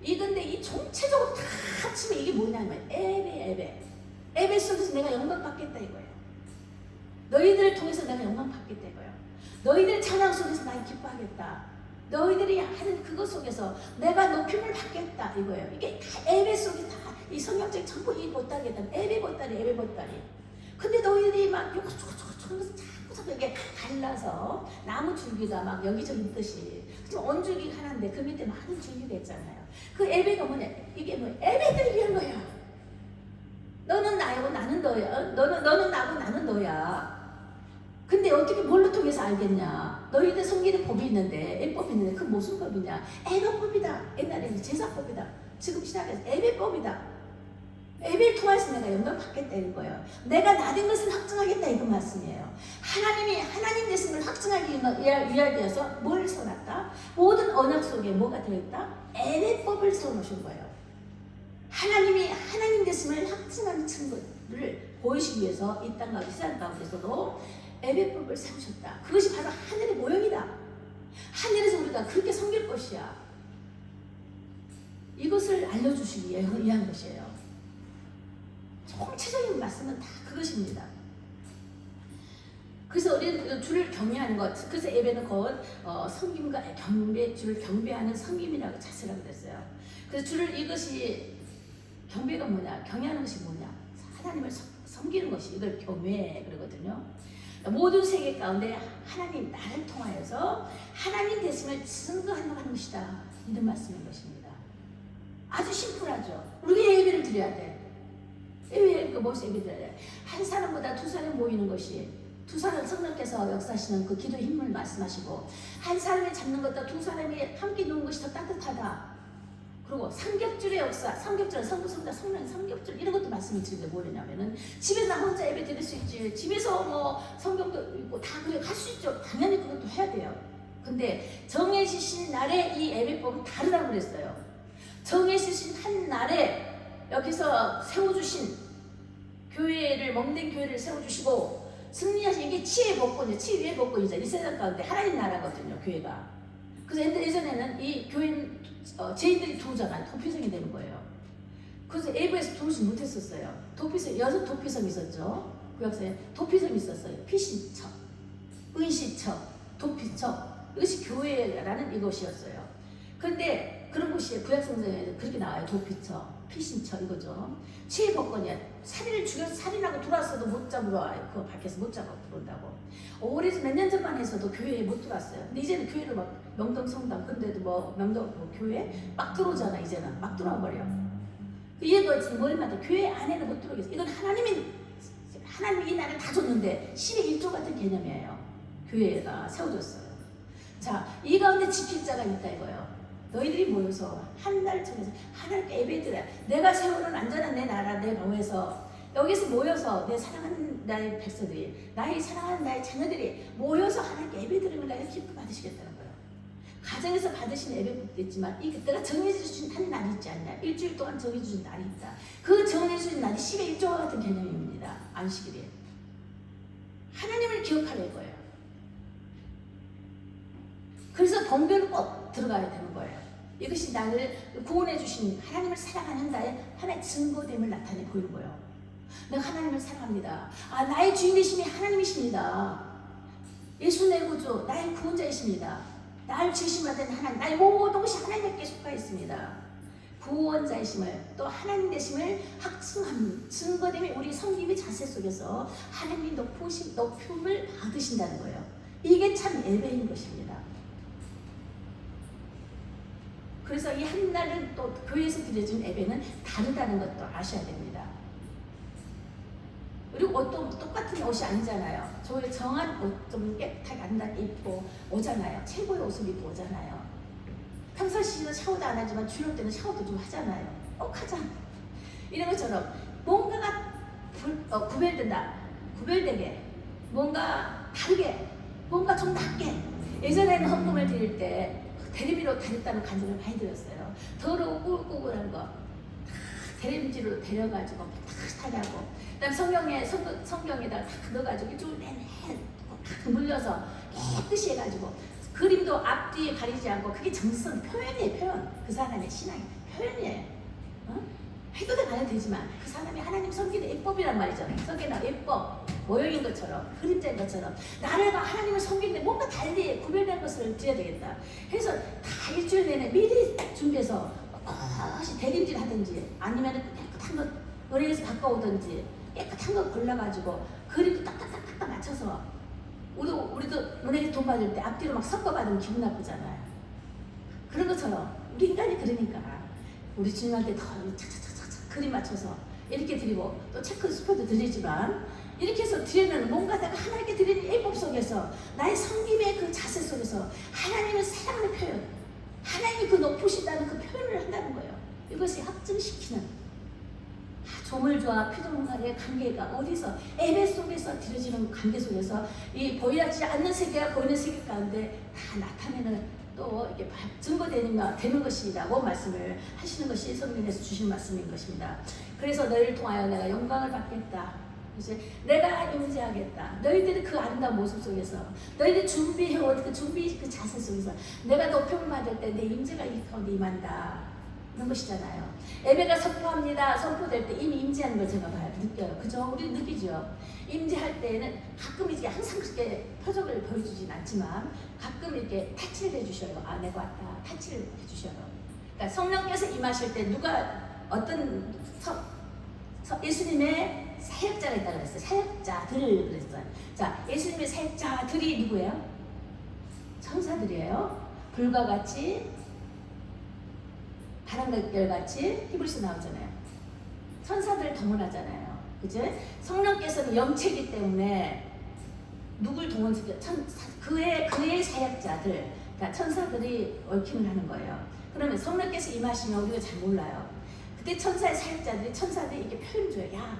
이건데 이 총체적으로 다 합치면 이게 뭐냐면 예배 속에서 내가 영광 받겠다 이거예요. 너희들을 통해서 내가 영광 받겠다 이거예요. 너희들 찬양 속에서 난 기뻐하겠다. 너희들이 하는 그것 속에서 내가 높임을 받겠다 이거예요. 이게 다 예배 속에 다 이 성경책 전부 이 보따리다. 예배 보따리. 근데 너희들이 막 요거 저거 자꾸 이렇게 갈라서 나무 줄기가 막 여기저기 있듯이 지금 언줄기 하나인데 그 밑에 많은 줄기가 있잖아요. 그 예배가 뭐냐? 이게 뭐 예배들을 위한 거야. 너는 나고 나는 너야. 너는 나고 나는 너야. 근데 어떻게 뭘로 통해서 알겠냐? 너희들 섬기는 법이 있는데 예법이 있는데 그 무슨 법이냐? 예배법이다. 옛날에는 제사법이다. 지금 시작해서 예배법이다. 예배를 통해서 내가 영광 받겠다 이런 거예요. 내가 나된 것을 확증하겠다 이런 말씀이에요. 하나님이 하나님 되심을 확증하기 위하여서 뭘 세워놨다? 모든 언약 속에 뭐가 들어있다? 예배법을 세워놓으신 거예요. 하나님이 하나님 되심을 확증하는 증거를 보이시기 위해서 이 땅 가운데 세상 가운데서도 예배법을 세우셨다. 그것이 바로 하늘의 모형이다. 하늘에서 우리가 그렇게 섬길 것이야. 이것을 알려주시기 위한 것이에요. 총체적인 말씀은 다 그것입니다. 그래서 우리는 주를 경외하는 것, 그래서 예배는 곧 섬김과 주를 경배하는 섬김이라고 자세라고 그랬어요. 그래서 이것이 경배가 뭐냐, 경외하는 것이 뭐냐, 하나님을 섬기는 것이 이걸 경외 그러거든요. 모든 세계 가운데 하나님 나를 통하여서 하나님 되심을 증거하려고 하는 것이다. 이런 말씀인 것입니다. 아주 심플하죠. 우리가 예배를 드려야 돼. 예배를 무엇을 예배 드려야 돼? 한 사람보다 두 사람 모이는 것이, 두 사람 성령께서 역사하시는 그 기도의 힘을 말씀하시고, 한 사람이 잡는 것보다 두 사람이 함께 누는 것이 더 따뜻하다. 그리고 삼겹줄의 역사, 삼겹줄, 성부, 성자, 성령, 삼겹줄 이런 것도 말씀을 드리는데 뭐냐면은 집에서 나 혼자 예배 드릴 수 있지, 집에서 뭐 성경도 읽고 다 그래 할 수 있죠. 당연히 그것도 해야 돼요. 근데 정해지신 날에 이 예배법은 다르다고 그랬어요. 정해지신 한 날에 여기서 세워주신 교회를, 먹는 교회를 세워주시고 승리하신 게 치의 복권이죠. 치의 복권이죠. 이 세상 가운데 하나님 나라거든요, 교회가. 그래서 예전에는 이 교회는 죄인들이 들어오잖아요. 도피성이 되는 거예요. 그래서 에이브에서 들어오지 못했었어요. 도피성, 6 도피성이 있었죠. 구약성에 도피성이 있었어요. 피신처, 은시처, 도피처. 이것이 교회라는 이것이었어요. 그런데 그런 곳이 구약성경에 그렇게 나와요. 도피처, 피신처 이거죠. 치의 복권이야. 살인을 죽여서 살인하고 들어왔어도 못 잡으러 와요. 그거 밖에서 못 잡아 들어온다고. 오래전 몇 년 전만 해서도 교회에 못 들어왔어요. 근데 이제는 교회를 막 명동 성당, 근데도 뭐 명동 뭐 교회 막 들어오잖아. 이제는 막 들어와 버려. 이해가 뭘 말해? 교회 안에는 못 들어오겠어. 이건 하나님이 이 나라를 다 줬는데 10의 1조 같은 개념이에요. 교회가 세워졌어요. 자, 이 가운데 지킬 자가 있다 이거예요. 너희들이 모여서 한 달 전에서 하나님께 예배드려. 내가 세우는 안전한 내 나라, 내 방에서 여기서 모여서 내 사랑하는 나의 백성들이, 나의 사랑하는 나의 자녀들이 모여서 하나님께 예배드리면 나를 기쁨 받으시겠다는 거예요. 가정에서 받으시는 예배법도 있지만 이게 내가 정해주신 한 날이 있지 않냐. 일주일 동안 정해주신 날이 있다. 그 정해주신 날이 10의 1조와 같은 개념입니다. 안식일이. 하나님을 기억하는 거예요. 그래서 번개를 꼭 들어가야 되는 거예요. 이것이 나를 구원해 주신 하나님을 사랑하는 나의 하나의 증거됨을 나타내 보이는 거예요. 내가 하나님을 사랑합니다. 아, 나의 주인 되심이 하나님이십니다. 예수 내 구주, 나의 구원자이십니다. 나를 지으심받은 하나님, 나의 모든 것이 하나님께 속하여 있습니다. 구원자이심을, 또 하나님 되심을 확증하는 증거됨이 우리 성김의 자세 속에서 하나님이 높음을 받으신다는 거예요. 이게 참 예배인 것입니다. 그래서 이 한 날은 또 교회에서 드려진 예배는 다르다는 것도 아셔야 됩니다. 그리고 옷도 똑같은 옷이 아니잖아요. 저희 정한 옷 좀 깨끗하게 안단 입고 오잖아요. 최고의 옷을 입고 오잖아요. 평상시에는 샤워도 안 하지만 주일 때는 샤워도 좀 하잖아요. 꼭 하자. 이런 것처럼 뭔가가 구별되게, 뭔가 다르게, 뭔가 좀 낫게. 예전에는 헌금을 드릴 때 대리비로 드렸다는 간증을 많이 드렸어요. 더러고 꾸글꾸글한 거 대리비로 데려가지고 따뜻하게 하고, 그다음 성경에다가 다 넣어가지고 이쪽으로 탁 물려서 깨끗이 해가지고, 그림도 앞뒤에 가리지 않고, 그게 정성 표현이에요. 표현. 그 사람의 신앙의 표현이에요. 해도 안 해도 되지만 그 사람이 하나님 섬기는 예법이란 말이죠. 섬기는 예법, 모형인 것처럼, 그림자인 것처럼 나를 하나님을 섬기는데 뭔가 달리 구별된 것을 드려야 되겠다. 그래서 다 일주일 내내 미리 준비해서 혹시 대림질 하든지, 아니면 깨끗한 것 의뢰에서 바꿔오든지, 깨끗한 거 골라가지고 그림도 딱딱딱딱 맞춰서, 우리도 은행에 돈 받을 때 앞뒤로 막 섞어 받으면 기분 나쁘잖아요. 그런 것처럼 우리 인간이 그러니까 우리 주님한테 더 차차차차 그림 맞춰서 이렇게 드리고, 또 체크 스포도 드리지만 이렇게 해서 드리는 뭔가 내가 하나님께 드리는 예법 속에서, 나의 섬김의 그 자세 속에서 하나님을 사랑하는 표현, 하나님이 그 높으시다는 그 표현을 한다는 거예요. 이것이 확증시키는 조물주와 피조물과의 관계가 어디서, 예배 속에서 드려지는 관계 속에서 이 보이지 않는 세계와 보이는 세계 가운데 다 나타내는, 또 이렇게 증거되는 것이라고 말씀을 하시는 것이 성경에서 주신 말씀인 것입니다. 그래서 너희를 통하여 내가 영광을 받겠다. 이제 내가 임재하겠다. 너희들이 그 아름다운 모습 속에서, 너희들이 준비해온 그 자세 속에서 내가 높임을 받을 때 내 임재가 이 가운데 임한다. 그런 것이잖아요. 예배가 선포될 때 이미 임재하는 걸 제가 느껴요. 그죠? 우리 느끼죠? 임재할 때는 가끔 이제 항상 그렇게 표정을 보여주진 않지만 가끔 이렇게 타치를 해주셔요. 아, 내가 왔다. 타치를 해주셔요. 그러니까 성령께서 임하실 때 누가 어떤 예수님의 사역자가 있다고 그랬어요. 사역자들 그랬어요. 자, 예수님의 사역자들이 누구예요? 천사들이에요. 불과 같이 바람결같이 히브리서 나오잖아요. 천사들 동원하잖아요. 그죠? 성령께서는 영체이기 때문에 누굴 동원시켜? 그의 사역자들, 그러니까 천사들이 얽힘을 하는 거예요. 그러면 성령께서 임하시면 우리가 잘 몰라요. 그때 천사의 사역자들이 천사들이 이렇게 표현줘요. 야,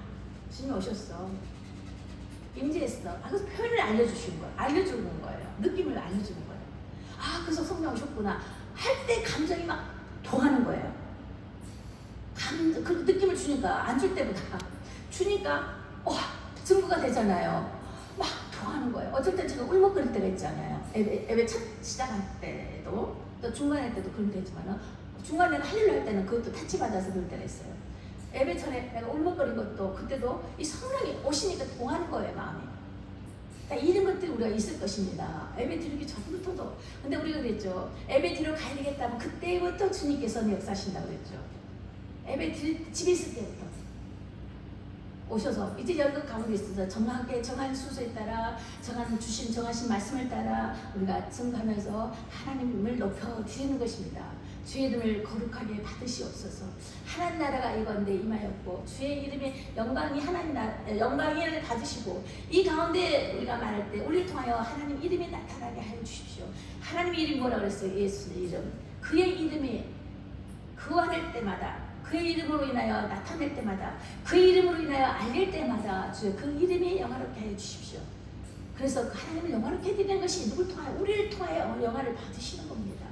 주님 오셨어. 임재했어. 그래서 표현을 알려주시는 거예요. 알려주는 거예요. 느낌을 알려주는 거예요. 그래서 성령 오셨구나. 할 때 감정이 막 동하는 거예요. 그 느낌을 주니까, 안 줄 때보다 주니까 증거가 되잖아요. 막 동하는 거예요. 어쩔 땐 제가 울먹거릴 때가 있잖아요. 예배 첫 시작할 때도, 또 중간에 때도 그런 게 있지만, 중간에는 할일로 할 때는 그것도 타치받아서 그럴 때가 있어요. 예배 전에 내가 울먹거린 것도, 그때도 이 성령이 오시니까 동하는 거예요, 마음이. 그러니까 이런 것들이 우리가 있을 것입니다. 예배 드리기 전부터도. 근데 우리가 그랬죠. 예배 드리러 가야 되겠다면 그때부터 주님께서는 역사하신다고 그랬죠. 예배 집에 있을 때부터 오셔서 이제 연극 가운데 있어서 정확하게 정한 순서에 따라 정하신 말씀을 따라 우리가 증거하면서 하나님을 높여 드리는 것입니다. 주의 이름을 거룩하게 받으시옵소서. 하나님 나라가 이건데 임하였고 주의 이름의 영광이 영광을 받으시고 이 가운데 우리가 말할 때 우리를 통하여 하나님 이름이 나타나게 하여 주십시오. 하나님의 이름이 뭐라 그랬어요? 예수의 이름. 그의 이름이 구할 때마다 그의 이름으로 인하여 나타낼 때마다 그의 이름으로 인하여 알릴 때마다 주의 그 이름이 영화롭게 하여 주십시오. 그래서 그 하나님을 영화롭게 해드리는 것이 누굴 통하여? 우리를 통하여 영화를 받으시는 겁니다.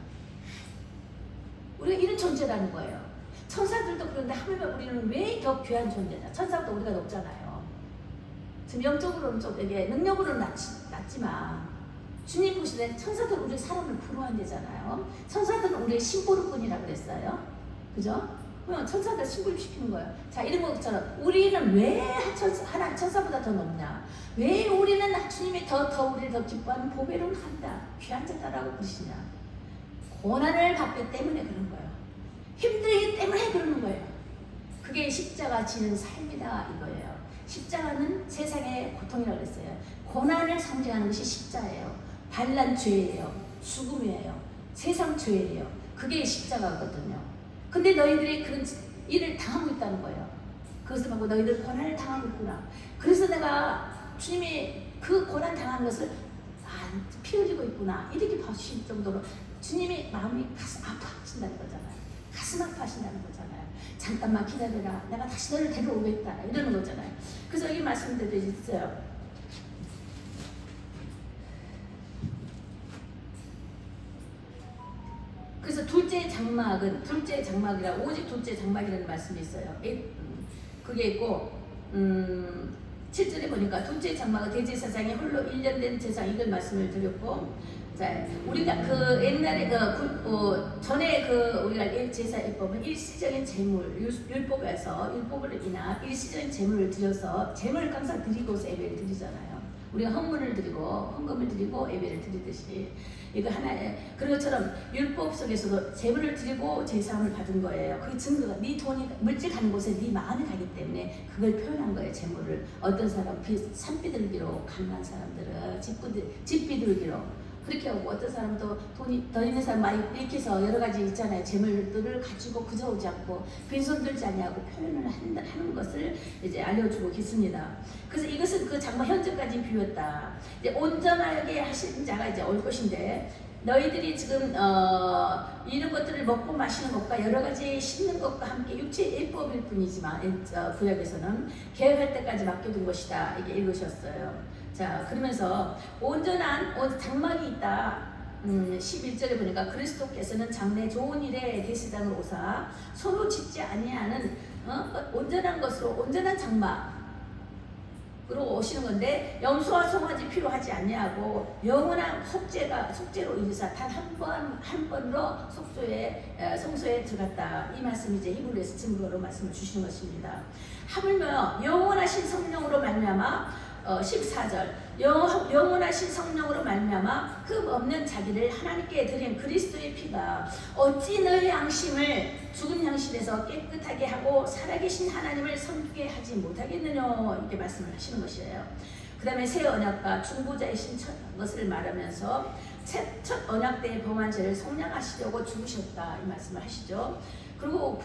우리가 이런 존재라는 거예요. 천사들도 그런데 하물며 우리는 왜 더 귀한 존재냐? 천사도 우리가 높잖아요. 지금 영적으로는 좀 되게 능력으로는 낮지만 주님 보시되 천사들 우리 사람을 부러워한대잖아요. 천사들은 우리의 심부름꾼이라고 그랬어요. 그죠? 그럼 천사들 심부름시키는 거예요. 자, 이런 것처럼 우리는 왜 하나님 천사보다 더 높냐? 왜 우리는 주님이 더 우리를 더 기뻐하는 보배를 한다, 귀한 자다라고 그러시냐? 고난을 받기 때문에 그런 거예요. 힘들기 때문에 그러는 거예요. 그게 십자가 지는 삶이다 이거예요. 십자가는 세상의 고통이라고 그랬어요. 고난을 상징하는 것이 십자예요. 반란 죄예요. 죽음이에요. 세상 죄예요. 그게 십자가거든요. 근데 너희들이 그런 일을 당하고 있다는 거예요. 그것을 보고 너희들 고난을 당하고 있구나. 그래서 내가 주님이 그 고난 당한 것을 피 흘리고 있구나 이렇게 봐주실 정도로 주님이 마음이 가슴 아파하신다는 거잖아요. 가슴 아파하신다는 거잖아요. 잠깐만 기다려라. 내가 다시 너를 데려오겠다 이러는 거잖아요. 그래서 여기 말씀드려 있어요. 그래서 둘째 장막이라 오직 둘째 장막이라는 말씀이 있어요. 그게 있고 7절에 보니까 둘째 장막은 대제사장이 홀로 1년 된 제사 이걸 말씀을 드렸고, 자 우리가 그 옛날에 전에 우리가 제사 율법은 일시적인 제물 율법을 인한 일시적인 제물을 드려서 제물을 항상 드리고서 예배를 드리잖아요. 우리가 헌금을 드리고 예배를 드리듯이 이거 하나의 그런 것처럼 율법 속에서도 제물을 드리고 제사함을 받은 거예요. 그 증거가 네 돈이 물질 가는 곳에 네 마음이 가기 때문에 그걸 표현한 거예요. 제물을 어떤 사람 산비둘기로 가난한 사람들은 집비둘기로 그렇게 하고 어떤 사람도 돈이 더 있는 사람 많이 이렇게 해서 여러 가지 있잖아요. 재물들을 가지고 그저 오지 않고 빈손 들지 아니하고 표현을 하는 것을 이제 알려주고 있습니다. 그래서 이것은 그 장막 현재까지 비웠다. 이제 온전하게 하신 자가 이제 올 것인데 너희들이 지금 이런 것들을 먹고 마시는 것과 여러 가지 씻는 것과 함께 육체의 일법일 뿐이지만 구약에서는 계획할 때까지 맡겨둔 것이다. 이게 읽으셨어요. 자 그러면서 온전한 장막이 있다. 11절에 보니까 그리스도께서는 장래 좋은 일에 대시장을 오사 손으로 짓지 아니하는 온전한 것으로 온전한 장막으로 오시는 건데 염소와 송아지 필요하지 아니하고 영원한 속죄로 이르사 단 한 번으로 성소에 들어갔다. 이 말씀이 이제 히브리서 증거로 말씀을 주시는 것입니다. 하물며 영원하신 성령으로 말미암아 14절 영원하신 성령으로 말미암아 흠 없는 자기를 하나님께 드린 그리스도의 피가 어찌 너의 양심을 죽은 양심에서 깨끗하게 하고 살아계신 하나님을 섬기게 하지 못하겠느냐, 이렇게 말씀을 하시는 것이에요. 그 다음에 새 언약과 중보자이신 것을 말하면서 첫 언약 때의 범한 죄를 속량하시려고 죽으셨다, 이 말씀을 하시죠. 그리고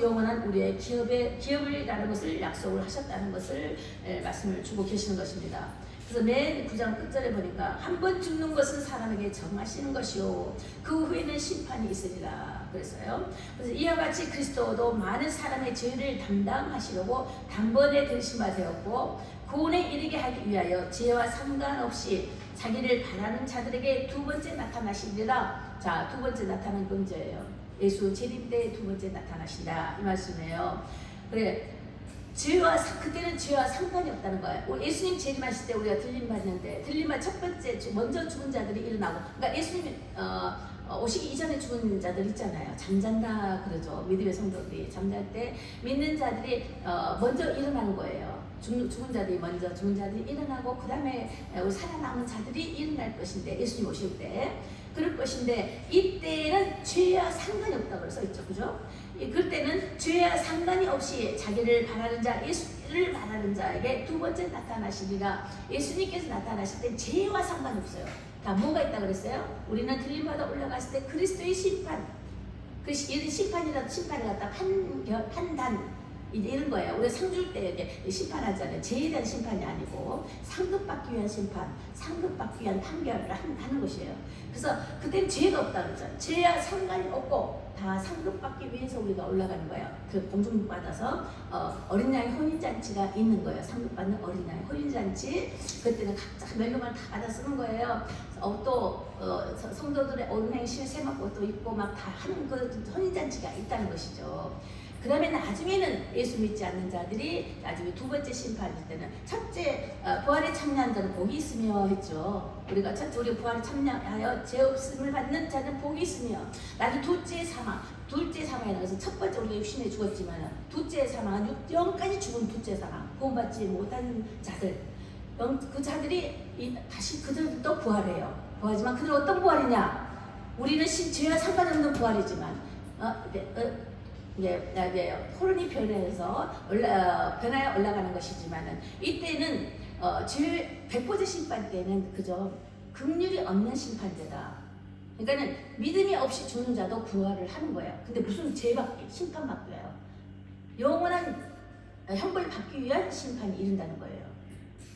영원한 우리의 기업이라는 것을 약속을 하셨다는 것을 말씀을 주고 계시는 것입니다. 그래서 맨 9장 끝절에 보니까 한 번 죽는 것은 사람에게 정하시는 것이요 그 후에는 심판이 있으리라 그랬어요. 그래서 이와 같이 그리스도도 많은 사람의 죄를 담당하시려고 단번에 들으심바 되었고 구원에 이르게 하기 위하여 죄와 상관없이 자기를 바라는 자들에게 두 번째 나타나시리라. 자, 두 번째 나타난 건 언제예요? 예수 재림 때 두 번째 나타나신다, 이 말씀이에요. 그래, 그때는 죄와 상관이 없다는 거예요. 예수님 재림하실 때 우리가 들림 받는데, 들림만 첫 번째 먼저 죽은 자들이 일어나고, 그러니까 예수님 오시기 이전에 죽은 자들 있잖아요. 잠잔다 그러죠. 믿음의 성도들이 잠잘 때 믿는 자들이 먼저 일어나는 거예요. 죽은 자들이 먼저 죽은 자들이 일어나고 그 다음에 살아남은 자들이 일어날 것인데, 예수님 오실 때 그럴 것인데, 이때는 죄와 상관이 없다고 써있죠, 그죠? 그때는 죄와 상관이 없이 자기를 바라는 자, 예수를 바라는 자에게 두 번째 나타나시리라. 예수님께서 나타나실 때 죄와 상관이 없어요. 다 뭐가 있다 그랬어요? 우리는 들림받아 올라갔을 때 그리스도의 심판, 이런 심판을 갖다 판단, 이런 거예요. 우리가 상 줄 때 이렇게 심판하잖아요. 죄에 대한 심판이 아니고 상급받기 위한 심판, 상급받기 위한 판결을 하는 것이에요. 그래서 그때는 죄가 없다 그러죠. 죄와 상관이 없고 다 상급받기 위해서 우리가 올라가는 거예요. 그 공중 받아서 어린 양의 혼인잔치가 있는 거예요. 상급받는 어린 양의 혼인잔치, 그때는 각자 멜로만 다 받아 쓰는 거예요. 또 성도들의 어린 양의 신세 맞고 또 있고 막 다 하는 그 혼인잔치가 있다는 것이죠. 그 다음에 나중에는 예수 믿지 않는 자들이 나중에 두 번째 심판일 때는 첫째 부활에 참여한 자는 복이 있으며 했죠. 우리가 첫째 우리 부활에 참여하여 죄 없음을 받는 자는 복이 있으며, 나도 둘째 사망에 나가서 첫 번째 우리가 육신에 죽었지만 둘째 사망은 영까지 죽은 둘째 사망, 구원받지 못한 자들, 그 자들이 다시 그들도 부활해요. 부활하지만 그들은 어떤 부활이냐? 우리는 죄와 상관없는 부활이지만 호른이 변해서 변하여 올라가는 것이지만은, 이때는 죄 100% 심판 때는 그저 긍휼이 없는 심판대다. 그러니까는 믿음이 없이 죽는 자도 부활을 하는 거예요. 근데 무슨 죄받기, 심판받고요. 영원한 형벌을 받기 위한 심판이 이른다는 거예요.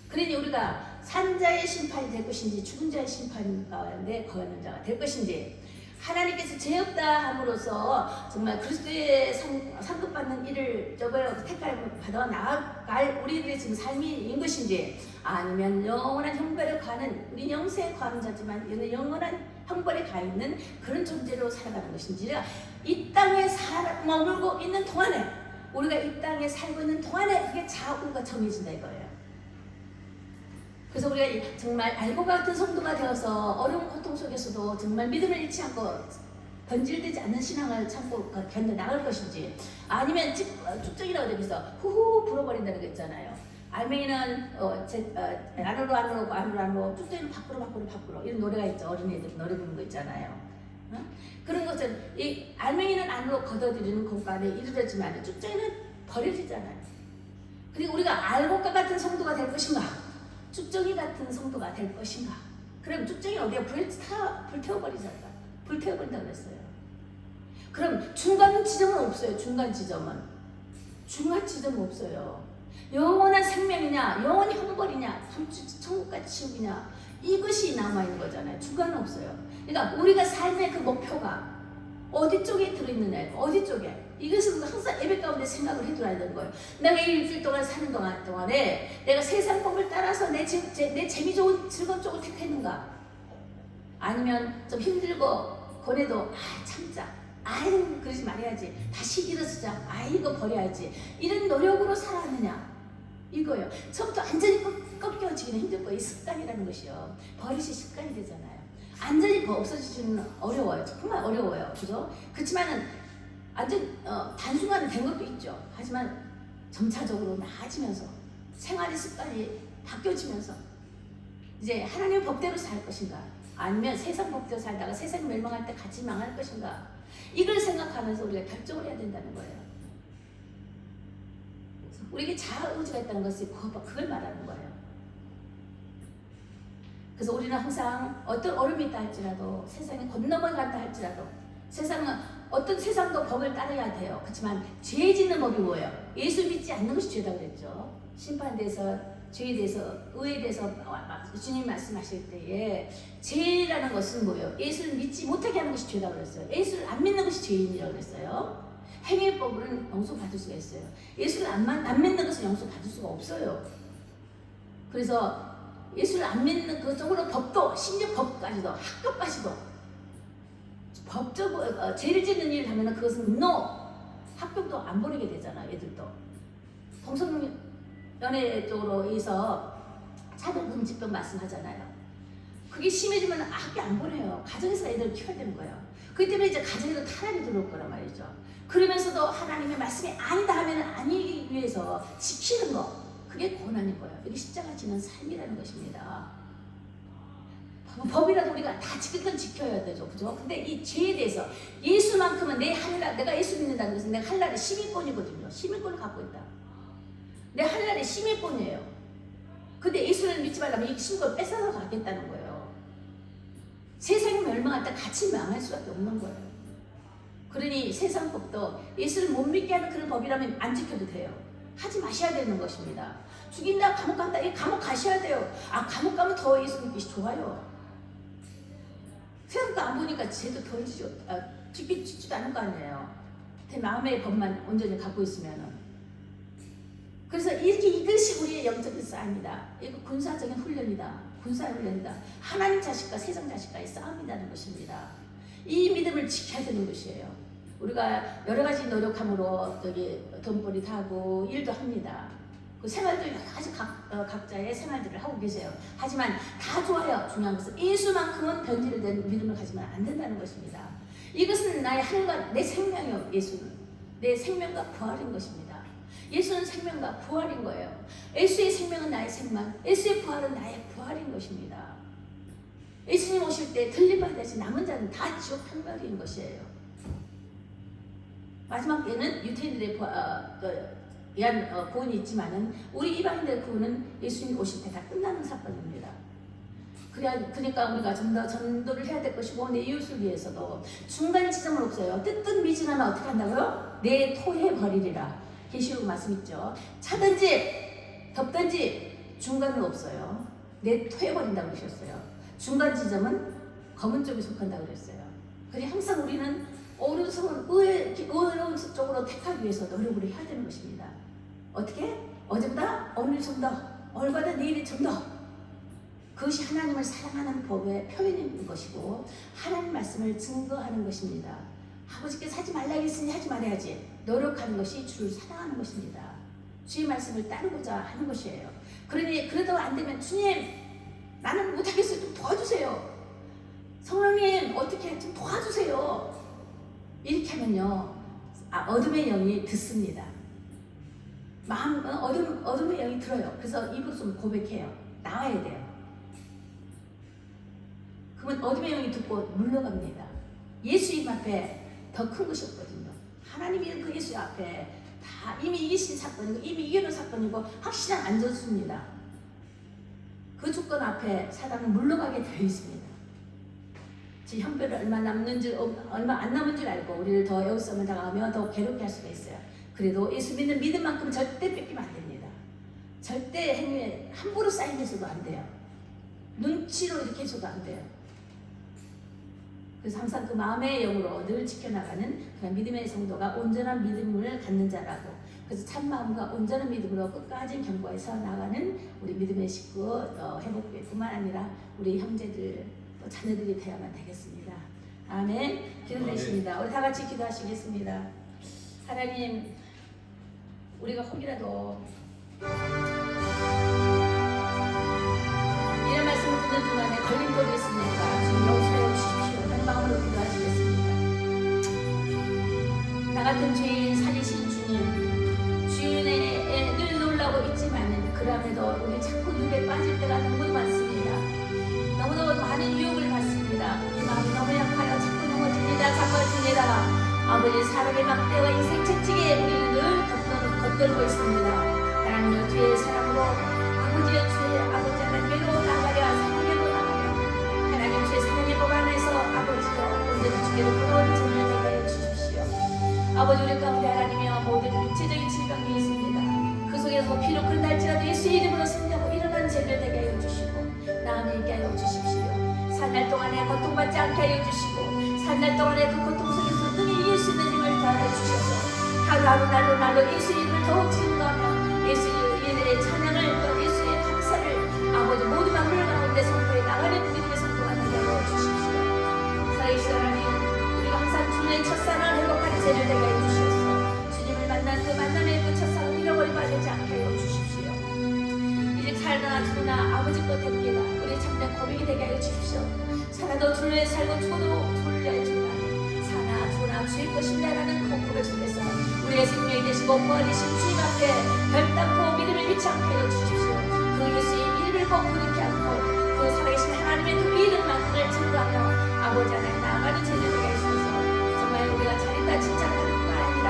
그러니 우리가 산자의 심판이 될 것인지 죽은 자의 심판 가운데 거하는 자가 될 것인지, 하나님께서 죄 없다 함으로써 정말 그리스도의 상급받는 일을 택할 받아 나아갈 우리들의 지금 삶인 것인지, 아니면 영원한 형벌에 가는, 우리 영생에 가는 자지만 영원한 형벌에 가 있는 그런 존재로 살아가는 것인지, 이 땅에 머물고 있는 동안에, 우리가 이 땅에 살고 있는 동안에 그게 좌우가 정해진다 이거예요. 그래서 우리가 정말 알고 같은 성도가 되어서 어려운 고통 속에서도 정말 믿음을 잃지 않고 변질되지 않는 신앙을 참고 견뎌나갈 것인지, 아니면 쭉쭉이라고 되면서 후후 불어버린다는 거 있잖아요. 알맹이는 안으로 쭉쭉이는 밖으로 이런 노래가 있죠. 어린이들 노래 부르는 거 있잖아요. 그런 것은 이 알맹이는 안으로 걷어들이는 공간에 이르러지만 쭉쭉이는 버려지잖아요. 그리고 우리가 알고과 같은 성도가 될 것인가, 쭉정이 같은 성도가 될 것인가? 그럼 쭉정이 어디에 불태워버리잖아. 불태워버린다고 그랬어요. 그럼 중간 지점은 없어요. 중간 지점은 없어요. 영원한 생명이냐, 영원히 형벌이냐, 천국과 지옥이냐, 이것이 남아있는 거잖아요. 중간은 없어요. 그러니까 우리가 삶의 그 목표가 어디 쪽에 들어있느냐, 어디 쪽에. 이것은 항상 예배 가운데 생각을 해둬야 되는 거예요. 내가 이 일주일 동안 사는 동안에 내가 세상 법을 따라서 내 재미 좋은 즐거운 쪽을 택했는가? 아니면 좀 힘들고 고뇌도 참자. 아유 그러지 말아야지. 다시 일어서자. 이거 버려야지. 이런 노력으로 살았느냐? 이거요. 처음부터 완전히 꺾여지기는 힘들 거예요. 이 습관이라는 것이요. 버릇이 습관이 되잖아요. 완전히 없어지기는 어려워요. 정말 어려워요. 그죠? 그렇지만은 완전 단순간에 된 것도 있죠. 하지만 점차적으로 나아지면서 생활의 습관이 바뀌어지면서 이제 하나님의 법대로 살 것인가, 아니면 세상 법대로 살다가 세상이 멸망할 때 같이 망할 것인가, 이걸 생각하면서 우리가 결정을 해야 된다는 거예요. 우리에게 자아의지가 있다는 것이 그걸 말하는 거예요. 그래서 우리는 항상 어떤 어려움이 있다 할지라도, 세상에 건너간다 할지라도, 어떤 세상도 법을 따라야 돼요. 그렇지만 죄 짓는 법이 뭐예요? 예수 믿지 않는 것이 죄다 그랬죠. 심판에 대해서, 죄에 대해서, 의에 대해서 주님 말씀하실 때에 죄라는 것은 뭐예요? 예수를 믿지 못하게 하는 것이 죄다 그랬어요. 예수를 안 믿는 것이 죄인이라고 그랬어요. 행위법은 용서받을 수가 있어요. 예수를 안 믿는 것은 용서받을 수가 없어요. 그래서 예수를 안 믿는 그쪽으로 법도, 심지어 법까지도, 학교까지도, 법적으로 죄를 짓는 일을 하면 그것은 학교도 안 보내게 되잖아. 애들도 동성연애 쪽으로 해서 차별금지법 말씀하잖아요. 그게 심해지면 학교 안 보내요. 가정에서 애들을 키워야 되는 거예요. 그렇기 때문에 이제 가정에도 타락이 들어올 거란 말이죠. 그러면서도 하나님의 말씀이 아니다 하면 아니기 위해서 지키는 거, 그게 고난인 거예요. 이게 십자가 지는 삶이라는 것입니다. 법이라도 우리가 다 지킬 건 지켜야 되죠. 그죠? 근데 이 죄에 대해서 예수만큼은 내가 예수 믿는다는 것은 내 하늘나라의 시민권이거든요. 시민권을 갖고 있다. 내 하늘나라의 시민권이에요. 근데 예수를 믿지 말라면 이 시민권을 뺏어서 가겠다는 거예요. 세상이 멸망할 때 같이 망할 수밖에 없는 거예요. 그러니 세상 법도 예수를 못 믿게 하는 그런 법이라면 안 지켜도 돼요. 하지 마셔야 되는 것입니다. 죽인다, 감옥 간다, 이 감옥 가셔야 돼요. 감옥 가면 더 예수 믿기 좋아요. 세상도 안 보니까 죄도 덜 지죠. 죽지도 않을 거 아니에요. 내 마음의 법만 온전히 갖고 있으면은. 그래서 이것이 우리의 영적인 싸움이다. 이거 군사적인 훈련이다. 군사훈련이다. 하나님 자식과 세상 자식과의 싸움이라는 것입니다. 이 믿음을 지켜야 되는 것이에요. 우리가 여러 가지 노력함으로 돈벌이도 하고 일도 합니다. 그 생활도 여러 가지 각자의 생활들을 하고 계세요. 하지만 다 좋아요. 중요한 것은 예수만큼은 변질이 된 믿음을 가지면 안 된다는 것입니다. 이것은 나의 하늘과 내 생명이요. 예수는 내 생명과 부활인 것입니다. 예수는 생명과 부활인 거예요. 예수의 생명은 나의 생명, 예수의 부활은 나의 부활인 것입니다. 예수님 오실 때 들림받아야지 남은 자는 다 지옥 편멸인 것이에요. 마지막 때는 유태인들의 위한 구원이 있지만은 우리 이방인들의 구원은 예수님 오실 때 다 끝나는 사건입니다. 그러니까 우리가 좀 더 전도를 해야 될 것이고, 내 이웃을 위해서도 중간 지점은 없어요. 뜨뜻 미진하면 어떻게 한다고요? 내 토해 버리리라. 계시록 말씀 있죠. 차든지 덮든지 중간은 없어요. 내 토해 버린다고 그러셨어요. 중간 지점은 검은 쪽에 속한다고 그랬어요. 그래서 항상 우리는 오른손 의로운 쪽으로 택하기 위해서 노력을 해야 되는 것입니다. 어떻게? 어제보다 오늘 좀 더, 오늘보다 내일이 좀 더. 그것이 하나님을 사랑하는 법의 표현인 것이고, 하나님 말씀을 증거하는 것입니다. 아버지께서 하지 말라 했으니 하지 말아야지. 노력하는 것이 주를 사랑하는 것입니다. 주의 말씀을 따르고자 하는 것이에요. 그러니 그래도 안 되면 주님, 나는 못하겠어요. 좀 도와주세요. 성령님, 어떻게 좀 도와주세요. 이렇게 하면요, 어둠의 영이 듣습니다. 어둠의 영이 들어요. 그래서 입으로 좀 고백해요. 나와야 돼요. 그러면 어둠의 영이 듣고 물러갑니다. 예수 이름 앞에 더 큰 것이 없거든요. 하나님 이름 그 예수 앞에 다 이미 이기신 사건이고, 이미 이겨놓은 사건이고, 확실한 안전수입니다. 그 조건 앞에 사람은 물러가게 되어 있습니다. 제 형편이 얼마 안 남은 줄 알고 우리를 더 애우싸움을 당하며 더 괴롭게 할 수가 있어요. 그래도 예수 믿는 믿음만큼 절대 뺏기면 안 됩니다. 절대 행위에 함부로 사인해서도 안 돼요. 눈치로 이렇게 해서도 안 돼요. 그래서 항상 그 마음의 영으로 늘 지켜나가는 그런 믿음의 성도가 온전한 믿음을 갖는 자라고, 그래서 참마음과 온전한 믿음으로 끝까지 경고해서 나가는 우리 믿음의 식구 회복교회뿐만 아니라 우리 형제들 또 자녀들이 되어야만 되겠습니다. 아멘. 기도드리겠습니다. 우리 다 같이 기도하시겠습니다. 하나님, 우리가 혹이라도 이런 말씀을 듣는 동안에 걸림돌이 있으니까 주님 용서해 주십시오. 하는 마음으로 기도하시겠습니다. 나 같은 죄인 살리신 주님, 주인의 늘 놀라고 있지만은 그럼에도 우리 자꾸 눈에 빠질 때가 너무 많습니다. 아버지 사람의 막대와 인생 채찍에 우리는 늘 겉돌고 있습니다. 하나님의 주의 사랑으로 아버지의 주의 아버지 하나님께로 나가려 사랑에로 나가려 하나님 주의 사랑의 법 안에서 아버지여 온전히 주께로 돌아오는 저를 되게 하여 주십시오. 아버지 우리 가운데 하나님이여 모든 육체적인 질병이 있습니다. 그 속에서 비록 그날지라도 예수의 이름으로 승리하고 일어난 죄를 되게 하여 주시고 나음이 있게 하여 주십시오. 산날 동안에 고통받지 않게 하여 주시고 산날 동안에 그 고통 속에서 능히 이길 수 있는 힘을 더하여 주셔서 하루하루 날로 예수의 이름을 더욱 증거하며 예수의 찬양을 또 예수의 감사를 아버지 모든 만물 가운데 선포해 나가는 믿음의 성도가 되게 하여 주십시오. 살아계신 하나님 우리가 항상 주의 첫사랑을 회복하는 죄를 되게 하여 주시옵소서. 주님을 만난 그 만남의 그 첫사랑을 잃어버리지 않게 하여 주십시오. 이제 살거나 죽으나 아버지 것 됩니다. 우리 참된 고백이 되게 하여 주십시오. 살아도 주를 살고 죽어도 주를 주라. 사나 죽으나 주의 것입니다라는 그 고백 속에서 우리의 생명이 되시고 부활이신 주님 앞에 별담고 믿음을 잃지 않게 하여 주십시오. 그 예수의 이름을 꼭 부르게 하고 그 살아계신 하나님의 그 이름만을 증거하며 아버지 하나님 나아가는 죄를 되게 하시옵소서. 정말 우리가 잘했다 칭찬하는 뿐만 아니라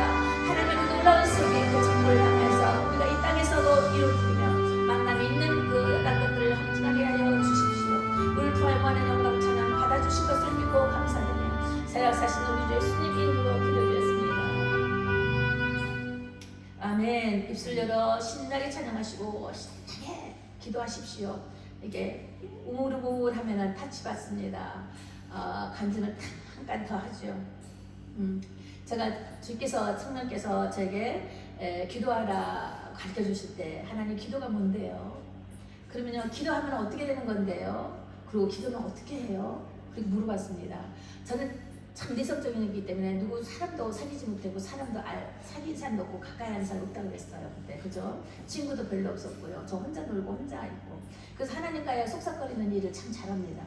하나님의 그 놀라운 세계 그 정보를 향해서 우리가 이 땅에서도 이루어지며 만남이 있는 그런 것들을 확증하게 하여 주십시오. 우리를 통하여 무한한 영광 찬양 받아주신 것을 믿고 감사드리며 사역사신 우리 주 예수님 이름으로 기도드렸습니다. 아멘. 입술 열어 신나게 찬양하시고 신나게 기도하십시오. 이게 우물우물하면은 타치 받습니다. 간증을 잠깐 더 하죠. 제가 주께서 성령께서 제게 기도하라 가르쳐 주실 때 하나님 기도가 뭔데요? 그러면요 기도하면 어떻게 되는 건데요? 그리고 기도는 어떻게 해요? 그렇게 물어봤습니다. 저는 참 내성적이기 때문에 누구 사람도 사귀지 못하고 사람도 사귄 사람도 없고 가까이 하는 사람 없다고 그랬어요. 그때 그죠? 친구도 별로 없었고요. 저 혼자 놀고 혼자 있고 그래서 하나님과의 속삭거리는 일을 참 잘합니다.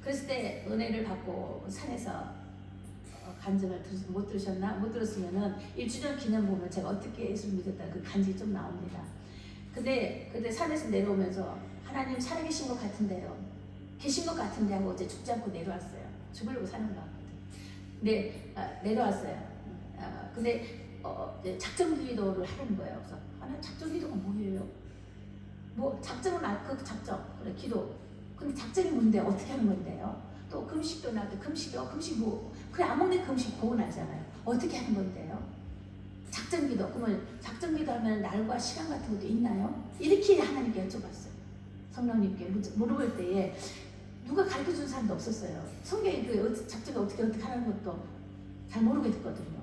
그랬을 때 은혜를 받고 산에서 간증을 못 들으셨나? 못 들었으면은 1주년 기념 보면 제가 어떻게 예수를 믿었다 그 간증이 좀 나옵니다. 근데 그때 산에서 내려오면서 하나님 살아계신 것 같은데요. 계신 것 같은데 하고 이제 죽지 않고 내려왔어요. 죽으려고 사는 것 같거든요. 근데 내려왔어요. 근데 이제 작전 기도를 하는 거예요. 그래서 하나님 작전 기도가 뭐예요? 뭐 작전은 그 작전 그래 기도. 근데 작전이 뭔데 어떻게 하는 건데요? 또 금식도 나도 금식이요. 금식 뭐 그래 안 먹는 금식 고운하잖아요. 어떻게 하는 건데요? 작전 기도. 그러면 작전 기도하면 날과 시간 같은 것도 있나요? 이렇게 하나님께 여쭤봤어요. 성령님께 물어볼 때에 누가 가르쳐준 사람도 없었어요. 성경에 그 작전을 어떻게 하는 것도 잘 모르게 됐거든요.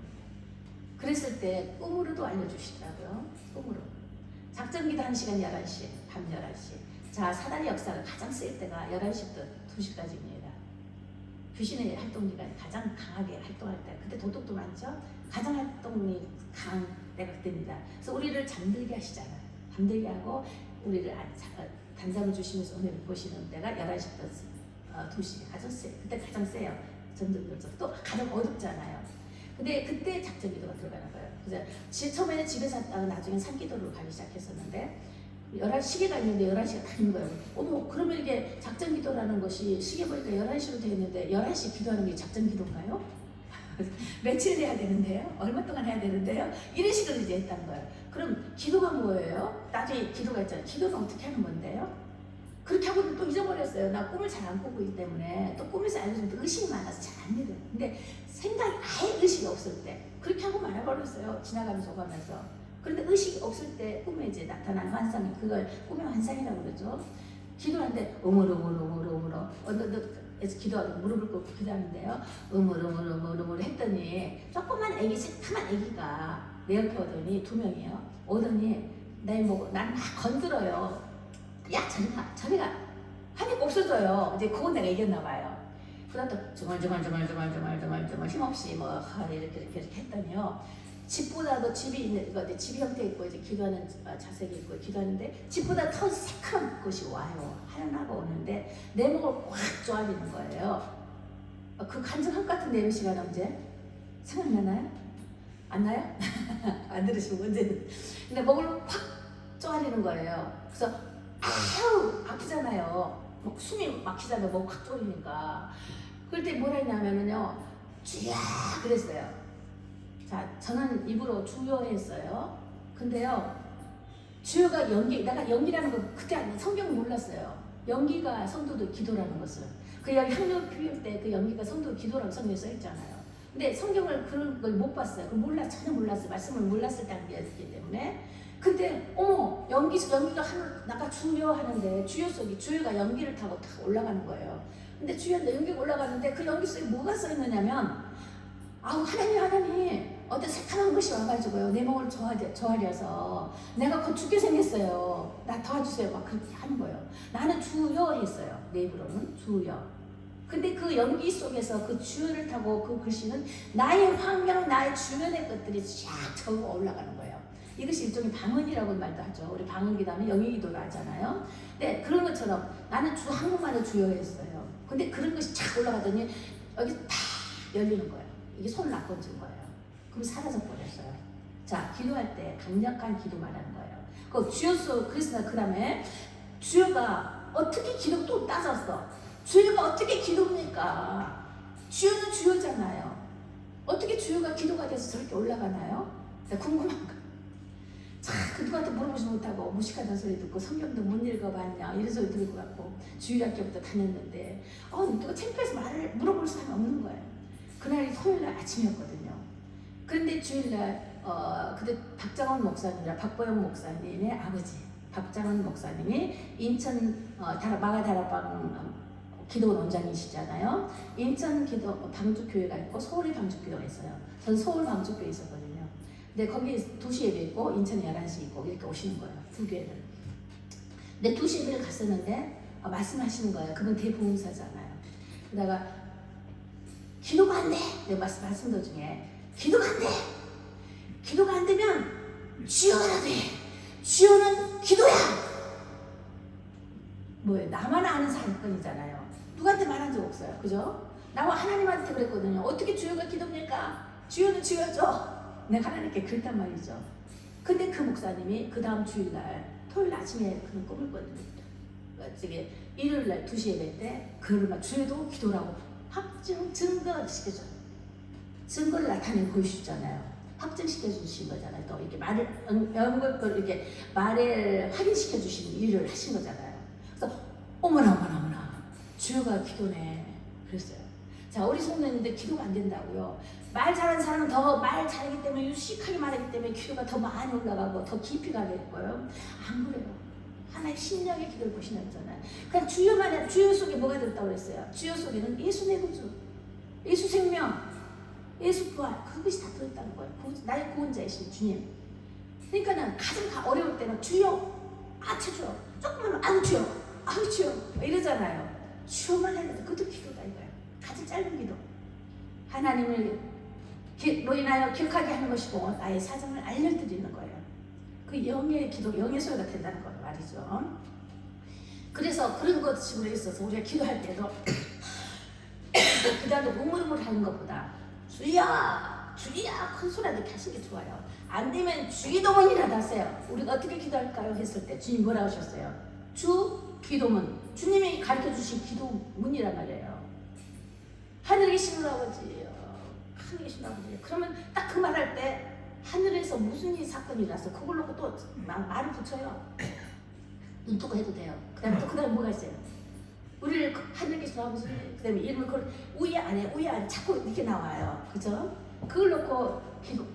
그랬을 때 꿈으로도 알려주시더라고요. 꿈으로. 작전 기도 1시간 11시, 밤 11시. 자, 사단의 역사가 가장 쓸 때가 11시부터 2시까지입니다. 귀신의 활동 기간이 가장 강하게 활동할 때, 그때 도둑도 많죠? 가장 활동이 강한 때가 그때입니다. 그래서 우리를 잠들게 하시잖아요. 잠들게 하고 우리를 단잠을 주시면서 오늘 보시는 때가 11시부터 2시 가장 세요. 그때 가장 세요. 전등들도 또 가장 어둡잖아요. 근데 그때 작전 기도가 들어가는 거예요. 그래서 처음에는 집에서 했다가 나중에 산기도로 가기 시작했었는데 11시 시계가 있는데 11시가 다닌 거예요. 어머 그러면 이게 작전 기도라는 것이 시계 보니까 11시로 되어 있는데 11시 기도하는 게 작전 기도인가요? 며칠 해야 되는데요? 얼마 동안 해야 되는데요? 이런 식으로 이제 했다는 거예요. 그럼 기도가 뭐예요? 나중에 기도가 있잖아요. 기도는 어떻게 하는 건데요? 그렇게 하고는 또 잊어버렸어요. 나 꿈을 잘 안 꾸고 있기 때문에 또 꿈에서 알려주면 의식이 많아서 잘 안 믿어요. 근데 생각이 아예 의식이 없을 때 그렇게 하고 말아버렸어요. 지나가면서 오가면서. 그런데 의식이 없을 때 꿈에 이제 나타나는 환상이 그걸 꿈의 환상이라고 그러죠. 기도하는데 어머러머러머러머러 그래서 기도하고 무릎을 꿇고 기도하는데요. 어머러머러머러 했더니 조그만 애기 새카만 애기가 내 옆에 오더니 2명이에요. 오더니 나는 막 건드려요. 야 저리가 하니까 없어져요. 이제 그건 내가 이겼나 봐요. 그다음 또 주멀주멀 힘없이 뭐 이렇게 했더니요. 집보다도 집이 있는 거 집이 형태 있고 이제 기도하는 자세가 있고 기도하는데 집보다 더 새카만 것이 와요. 하나가 오는데 내 목을 꽉 조아리는 거예요. 그 간증한 같은 내용 시간 언제 생각나나요? 안 나요? 안 들으시면 언제든. 근데 목을 확 조아리는 거예요. 그래서 아우 아프잖아요. 막 숨이 막히잖아요. 목 확 조이니까. 그럴 때 뭐라 했냐면은요. 주야 그랬어요. 자, 저는 입으로 주여했어요. 근데요, 주여가 연기, 내가 연기라는 거 그때 성경 몰랐어요. 연기가 성도도 기도라는 것을. 그 향료 피울 때 그 연기가 성도 기도라고 성경에 써 있잖아요. 근데 성경을 그런 걸 못 봤어요. 전혀 몰랐어요. 말씀을 몰랐을 단계였기 때문에. 근데 어머, 연기가 나가 주여 하는데 주여 속이 주여가 연기를 타고 탁 올라가는 거예요. 근데 주여 연기가 올라가는데 그 연기 속에 뭐가 써 있느냐면, 아우 하나님 어떤 새카만 것이 와가지고요 내 몸을 저하려서 내가 곧 죽게 생겼어요. 나 도와주세요. 막 그렇게 하는 거예요. 나는 주여 했어요. 내 입으로는 주여. 근데 그 연기 속에서 그 주여를 타고 그 글씨는 나의 환경, 나의 주변의 것들이 쫙 저으고 올라가는 거예요. 이것이 일종의 방언이라고 말도 하죠. 우리 방언기도 하면 영의기도를 하잖아요. 네, 그런 것처럼 나는 한국말을 주여했어요. 근데 그런 것이 쫙 올라가더니 여기 탁 열리는 거예요. 이게 손을 놔건진 거예요. 그럼 사라져 버렸어요. 자, 기도할 때 강력한 기도 말하는 거예요. 그 주여서 그래서 그 다음에 주여가 어떻게 기도 또 따졌어. 주여가 어떻게 기도입니까? 주여는 주여잖아요. 어떻게 주여가 기도가 돼서 저렇게 올라가나요? 궁금한 거. 참, 그 누구한테 물어보지 못하고 무식하다는 소리 듣고 성경도 못 읽어봤냐 이런 소리 들을 것 같고 주일학교부터 다녔는데 누가 창피해서 물어볼 사람이 없는 거예요. 그날이 토요일날 아침이었거든요. 그런데 주일날 그때 박장원 목사님이랑 박보영 목사님의 아버지 박장원 목사님이 인천 마가다락방 기도 원장이시잖아요. 인천 기도 방주교회가 있고 서울에 방주교회가 있어요. 저는 서울 방주교회에 있었거든요. 근데 거기 2시 예배 있고 인천에 11시 있고 이렇게 오시는 거예요. 두 교회를. 근데 2시 예배를 갔었는데 말씀하시는 거예요. 그분 대보험사잖아요. 그러다가 기도가 안 돼. 내가 말씀 도중에 기도가 안 돼. 기도가 안 되면 주여라 돼. 주여는 기도야. 뭐예요? 나만 아는 사건이잖아요. 누구한테 말한 적 없어요. 그죠? 나와 하나님한테 그랬거든요. 어떻게 주여가 기도입니까? 주여는 주여죠. 내가 하나님께 그랬단 말이죠. 근데 그 목사님이 그 다음 주일날 토요일 아침에 그런 꿈을 꿨거든요. 저기 일요일날 2시 예배 때 그러면 주여도 기도라고 확증 증거를 시켜줘요. 증거를 나타내 보여주잖아요. 확증시켜 주신 거잖아요. 또 이렇게 연극을 이렇게 말을 확인시켜 주시는 일을 하신 거잖아요. 그래서 어머나 주여가 기도네 그랬어요. 자, 우리 성도님들 기도가 안 된다고요. 말 잘하는 사람은 더 말 잘하기 때문에 유식하게 말하기 때문에 기도가 더 많이 올라가고 더 깊이 가겠고요. 안 그래요. 하나의 신령의 기도를 보시잖아요. 그냥 주여 속에 뭐가 들었다고 그랬어요? 주여 속에는 예수 내 구주, 예수 생명, 예수 부활 그것이 다 들었다는 거예요. 나의 구원자이신 주님. 그러니까는 가장 어려울 때는 주여, 주여, 조금만 아우 주여, 아우 주여 이러잖아요. 주여만 해도 그것도 기도다 이거예요. 가장 짧은 기도. 하나님을 로 인하여 기억하게 하는 것이고 나의 사정을 알려드리는 거예요. 그 영의 기도, 영의 소리가 된다는 거 말이죠. 그래서 그런 것으로 있어서 우리가 기도할 때도 그 다음에 우물우물 하는 것보다 주여 큰 소리 이렇게 하시는 게 좋아요. 안 되면 주기도문이라도 하세요. 우리가 어떻게 기도할까요? 했을 때 주님 뭐라 하셨어요? 주기도문. 주님이 가르쳐 주신 기도문이란 말이에요. 하늘에 계신 아버지, 하늘에 계신 아버지. 그러면 딱 그 말할 때 하늘에서 무슨 사건이 일어나서 그걸 놓고 또 말을 붙여요. 눈 뜨고 해도 돼요. 그 다음에 뭐가 있어요? 우리를 하늘에 계신 아버지, 그 다음에 이름을 그걸 우에 안에 자꾸 이렇게 나와요. 그죠? 그걸 놓고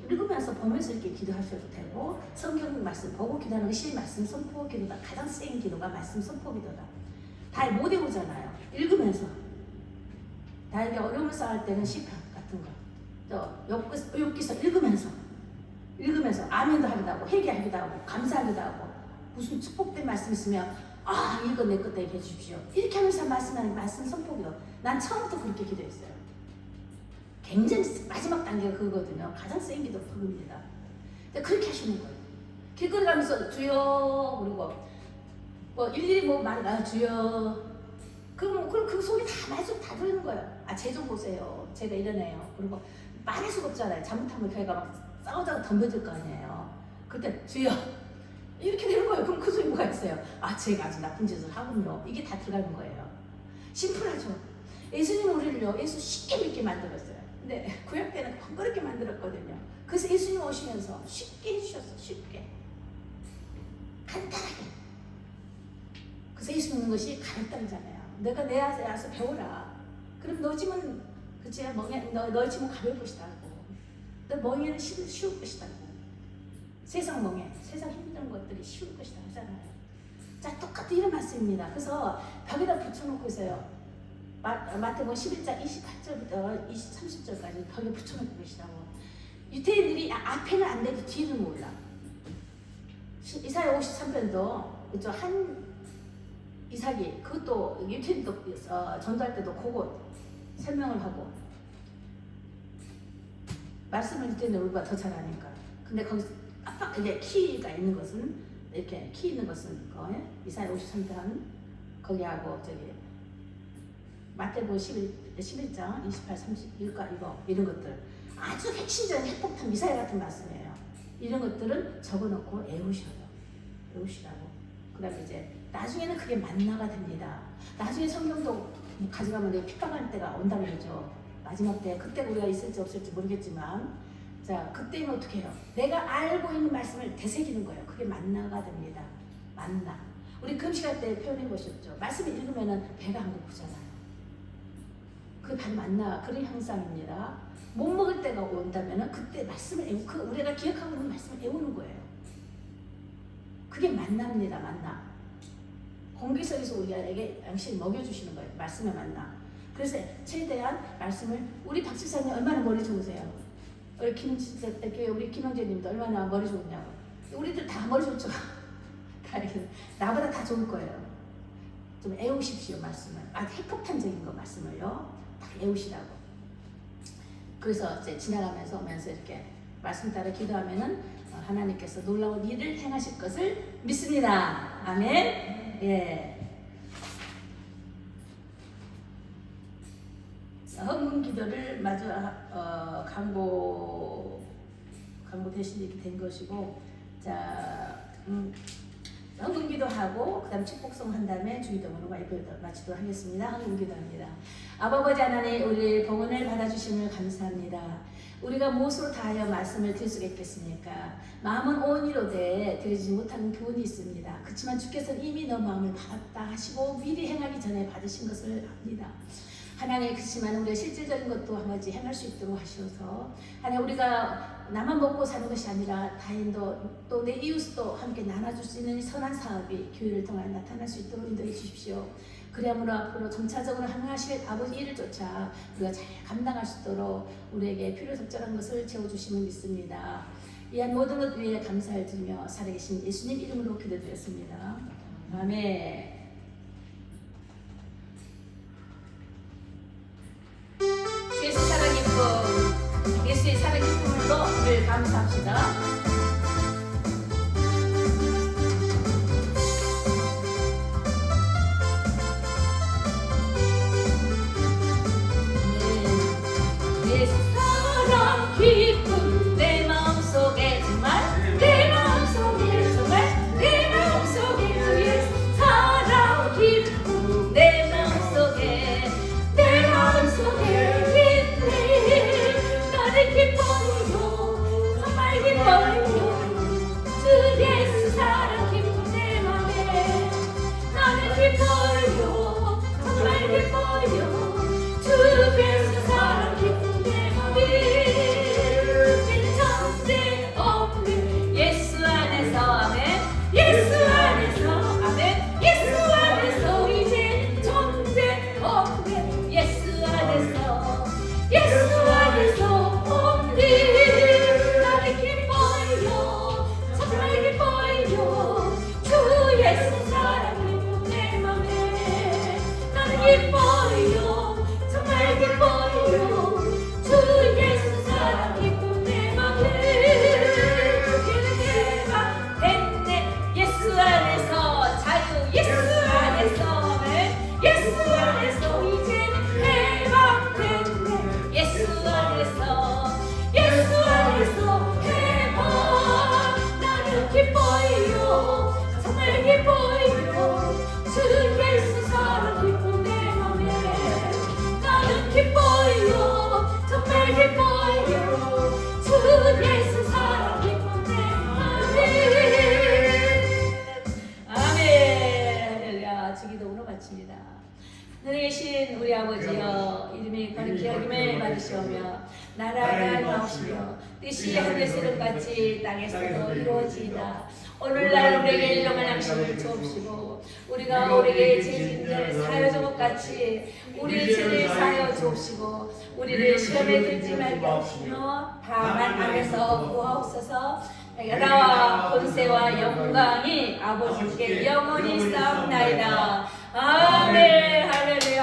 읽으면서 보면서 이렇게 기도하셔도 되고, 성경 말씀 보고 기도하는 것이 말씀 선포 기도다. 가장 센 기도가 말씀 선포 기도다. 다 못 외우잖아요. 읽으면서. 다 이렇게 어려우면서 할 때는 시편 같은 거. 또 욥기서 읽으면서 아멘도 하기도 하고 회개하기도 하고 감사하기도 하고 무슨 축복된 말씀 있으면 이거 내 것다 얘기해 주십시오. 이렇게 하면서 말씀하는 말씀 선포기도. 난 처음부터 그렇게 기도했어요. 굉장히 마지막 단계가 그거거든요. 가장 센 기도 그겁니다. 그렇게 하시는 거예요. 길거리 가면서 주여 그리고 일일이 말을 주여 그럼 그 속에 다 말씀 다 들리는 거예요. 쟤 좀 보세요. 제가 이러네요. 그리고 말할 수가 없잖아요. 잘못하면 걔가 막 싸우다가 덤벼들 거 아니에요. 그때 주여 이렇게 되는 거예요. 그럼 그 속에 뭐가 있어요? 제가 아주 나쁜 짓을 하군요. 이게 다 들어가는 거예요. 심플하죠. 예수님 우리를요. 예수 쉽게 믿게 만들었어요. 근데 구약 때는 번거롭게 만들었거든요. 그래서 예수님 오시면서 쉽게 해주셨어. 쉽게 간단하게. 그래서 예수 믿는 것이 가볍다잖아요. 내가 내 앞에 와서 배우라. 그럼 너 짐은 그치? 너 짐은 가벼울 것이다. 너 멍에는 쉬울 것이다. 세상 멍에, 세상 힘든 것들이 쉬울 것이다 하잖아요. 자, 똑같은 이런 말씀입니다. 그래서 벽에다 붙여놓고 있어요. 마태복음 11장 28절부터 30절까지 벽에 붙여놓고 계시다고. 유태인들이 앞에는 안 돼도 뒤는 몰라. 이사야 53편도 그죠? 한 이삭이 그것도 유태인도 전도할 때도 그거 설명을 하고 말씀을 유태인들 우리가 더 잘하니까. 근데 거기서 깜빡 이제 키가 있는 것은 이렇게 키 있는 것은 이사야 53편 거기하고 저기 마태복음 11장 28, 31과 이런 것들 아주 핵심적인 핵폭탄 미사일 같은 말씀이에요. 이런 것들은 적어놓고 외우시라고. 그다음에 이제 나중에는 그게 만나가 됩니다. 나중에 성경도 가져가면 내가 핍박할 때가 온다고 그러죠. 마지막 때 그때 우리가 있을지 없을지 모르겠지만 자 그때는 어떻게 해요? 내가 알고 있는 말씀을 되새기는 거예요. 그게 만나가 됩니다. 만나. 우리 금식할 때 표현해 보셨죠? 말씀을 읽으면 배가 안 고프잖아요. 그게 바로 만나 그런 형상입니다. 못 먹을 때가 온다면 그때 말씀을 우리가 기억하고 있는 말씀을 애우는 거예요. 그게 만납니다. 만나. 공기석에서 우리에게 양식을 먹여주시는 거예요. 말씀의 만나. 그래서 최대한 말씀을 우리 박 집사님 얼마나 머리 좋으세요? 우리 김영재님도 얼마나 머리 좋냐고. 우리들 다 머리 좋죠. 다 이렇게 나보다 다 좋을 거예요. 좀 애우십시오 말씀을. 아주 핵폭탄적인 거 말씀을요. 딱 애우시라고. 그래서 이제 지나가면서 오면서 이렇게 말씀 따라 기도하면은 하나님께서 놀라운 일을 행하실 것을 믿습니다. 아멘. 예. 헌금 기도를 마저 강보 대신 이렇게 된 것이고, 자 헌금 기도하고 그다음 축복송 한 다음에 주기도문으로 마치도록 하겠습니다. 헌금 기도합니다. 아버지 하나님, 우리 봉헌을 받아주심을 감사합니다. 우리가 무엇으로 다하여 말씀을 드릴 수가 있겠습니까? 마음은 온 이로되 드리지 못하는 부분이 있습니다. 그렇지만 주께서는 이미 너 마음을 받았다 하시고 미리 행하기 전에 받으신 것을 압니다. 하나님, 그렇지만 우리가 실질적인 것도 한 가지 행할 수 있도록 하셔서 하나님, 우리가 나만 먹고 사는 것이 아니라 타인도 또 내 이웃도 함께 나눠줄 수 있는 선한 사업이 교회를 통해 나타날 수 있도록 인도해 주십시오. 그리하므로 앞으로 점차적으로 행하실 아버지 일을 쫓아 우리가 잘 감당할 수 있도록 우리에게 필요 적절한 것을 채워주심을 믿습니다. 이한 모든 것 위에 감사를 드리며 살아계신 예수님 이름으로 기도드렸습니다. 아멘. 주의 사랑 기쁨, 예수의 사랑 기쁨으로 늘 감사합시다. 기쁨으로 정말 기쁨 영광으로 바칩니다. 하늘에 계신 우리 아버지여, 이름이 거룩히 여김을 받으시오며 나라가 임하옵시며 뜻이 하늘에서 같이 땅에서도 이루어지이다. 오늘날 우리에게 일용할 양식을 주옵시고 우리가 우리에게 죄진들 사하여 준 것 같이 우리의 죄를 사하여 주옵시고 우리를 시험에 들지 말게 하시며 다만 악에서 구하옵소서. 나라와 권세와 영광이 아버지께 영원히 쌓옵나이다. 아멘. 할렐루야.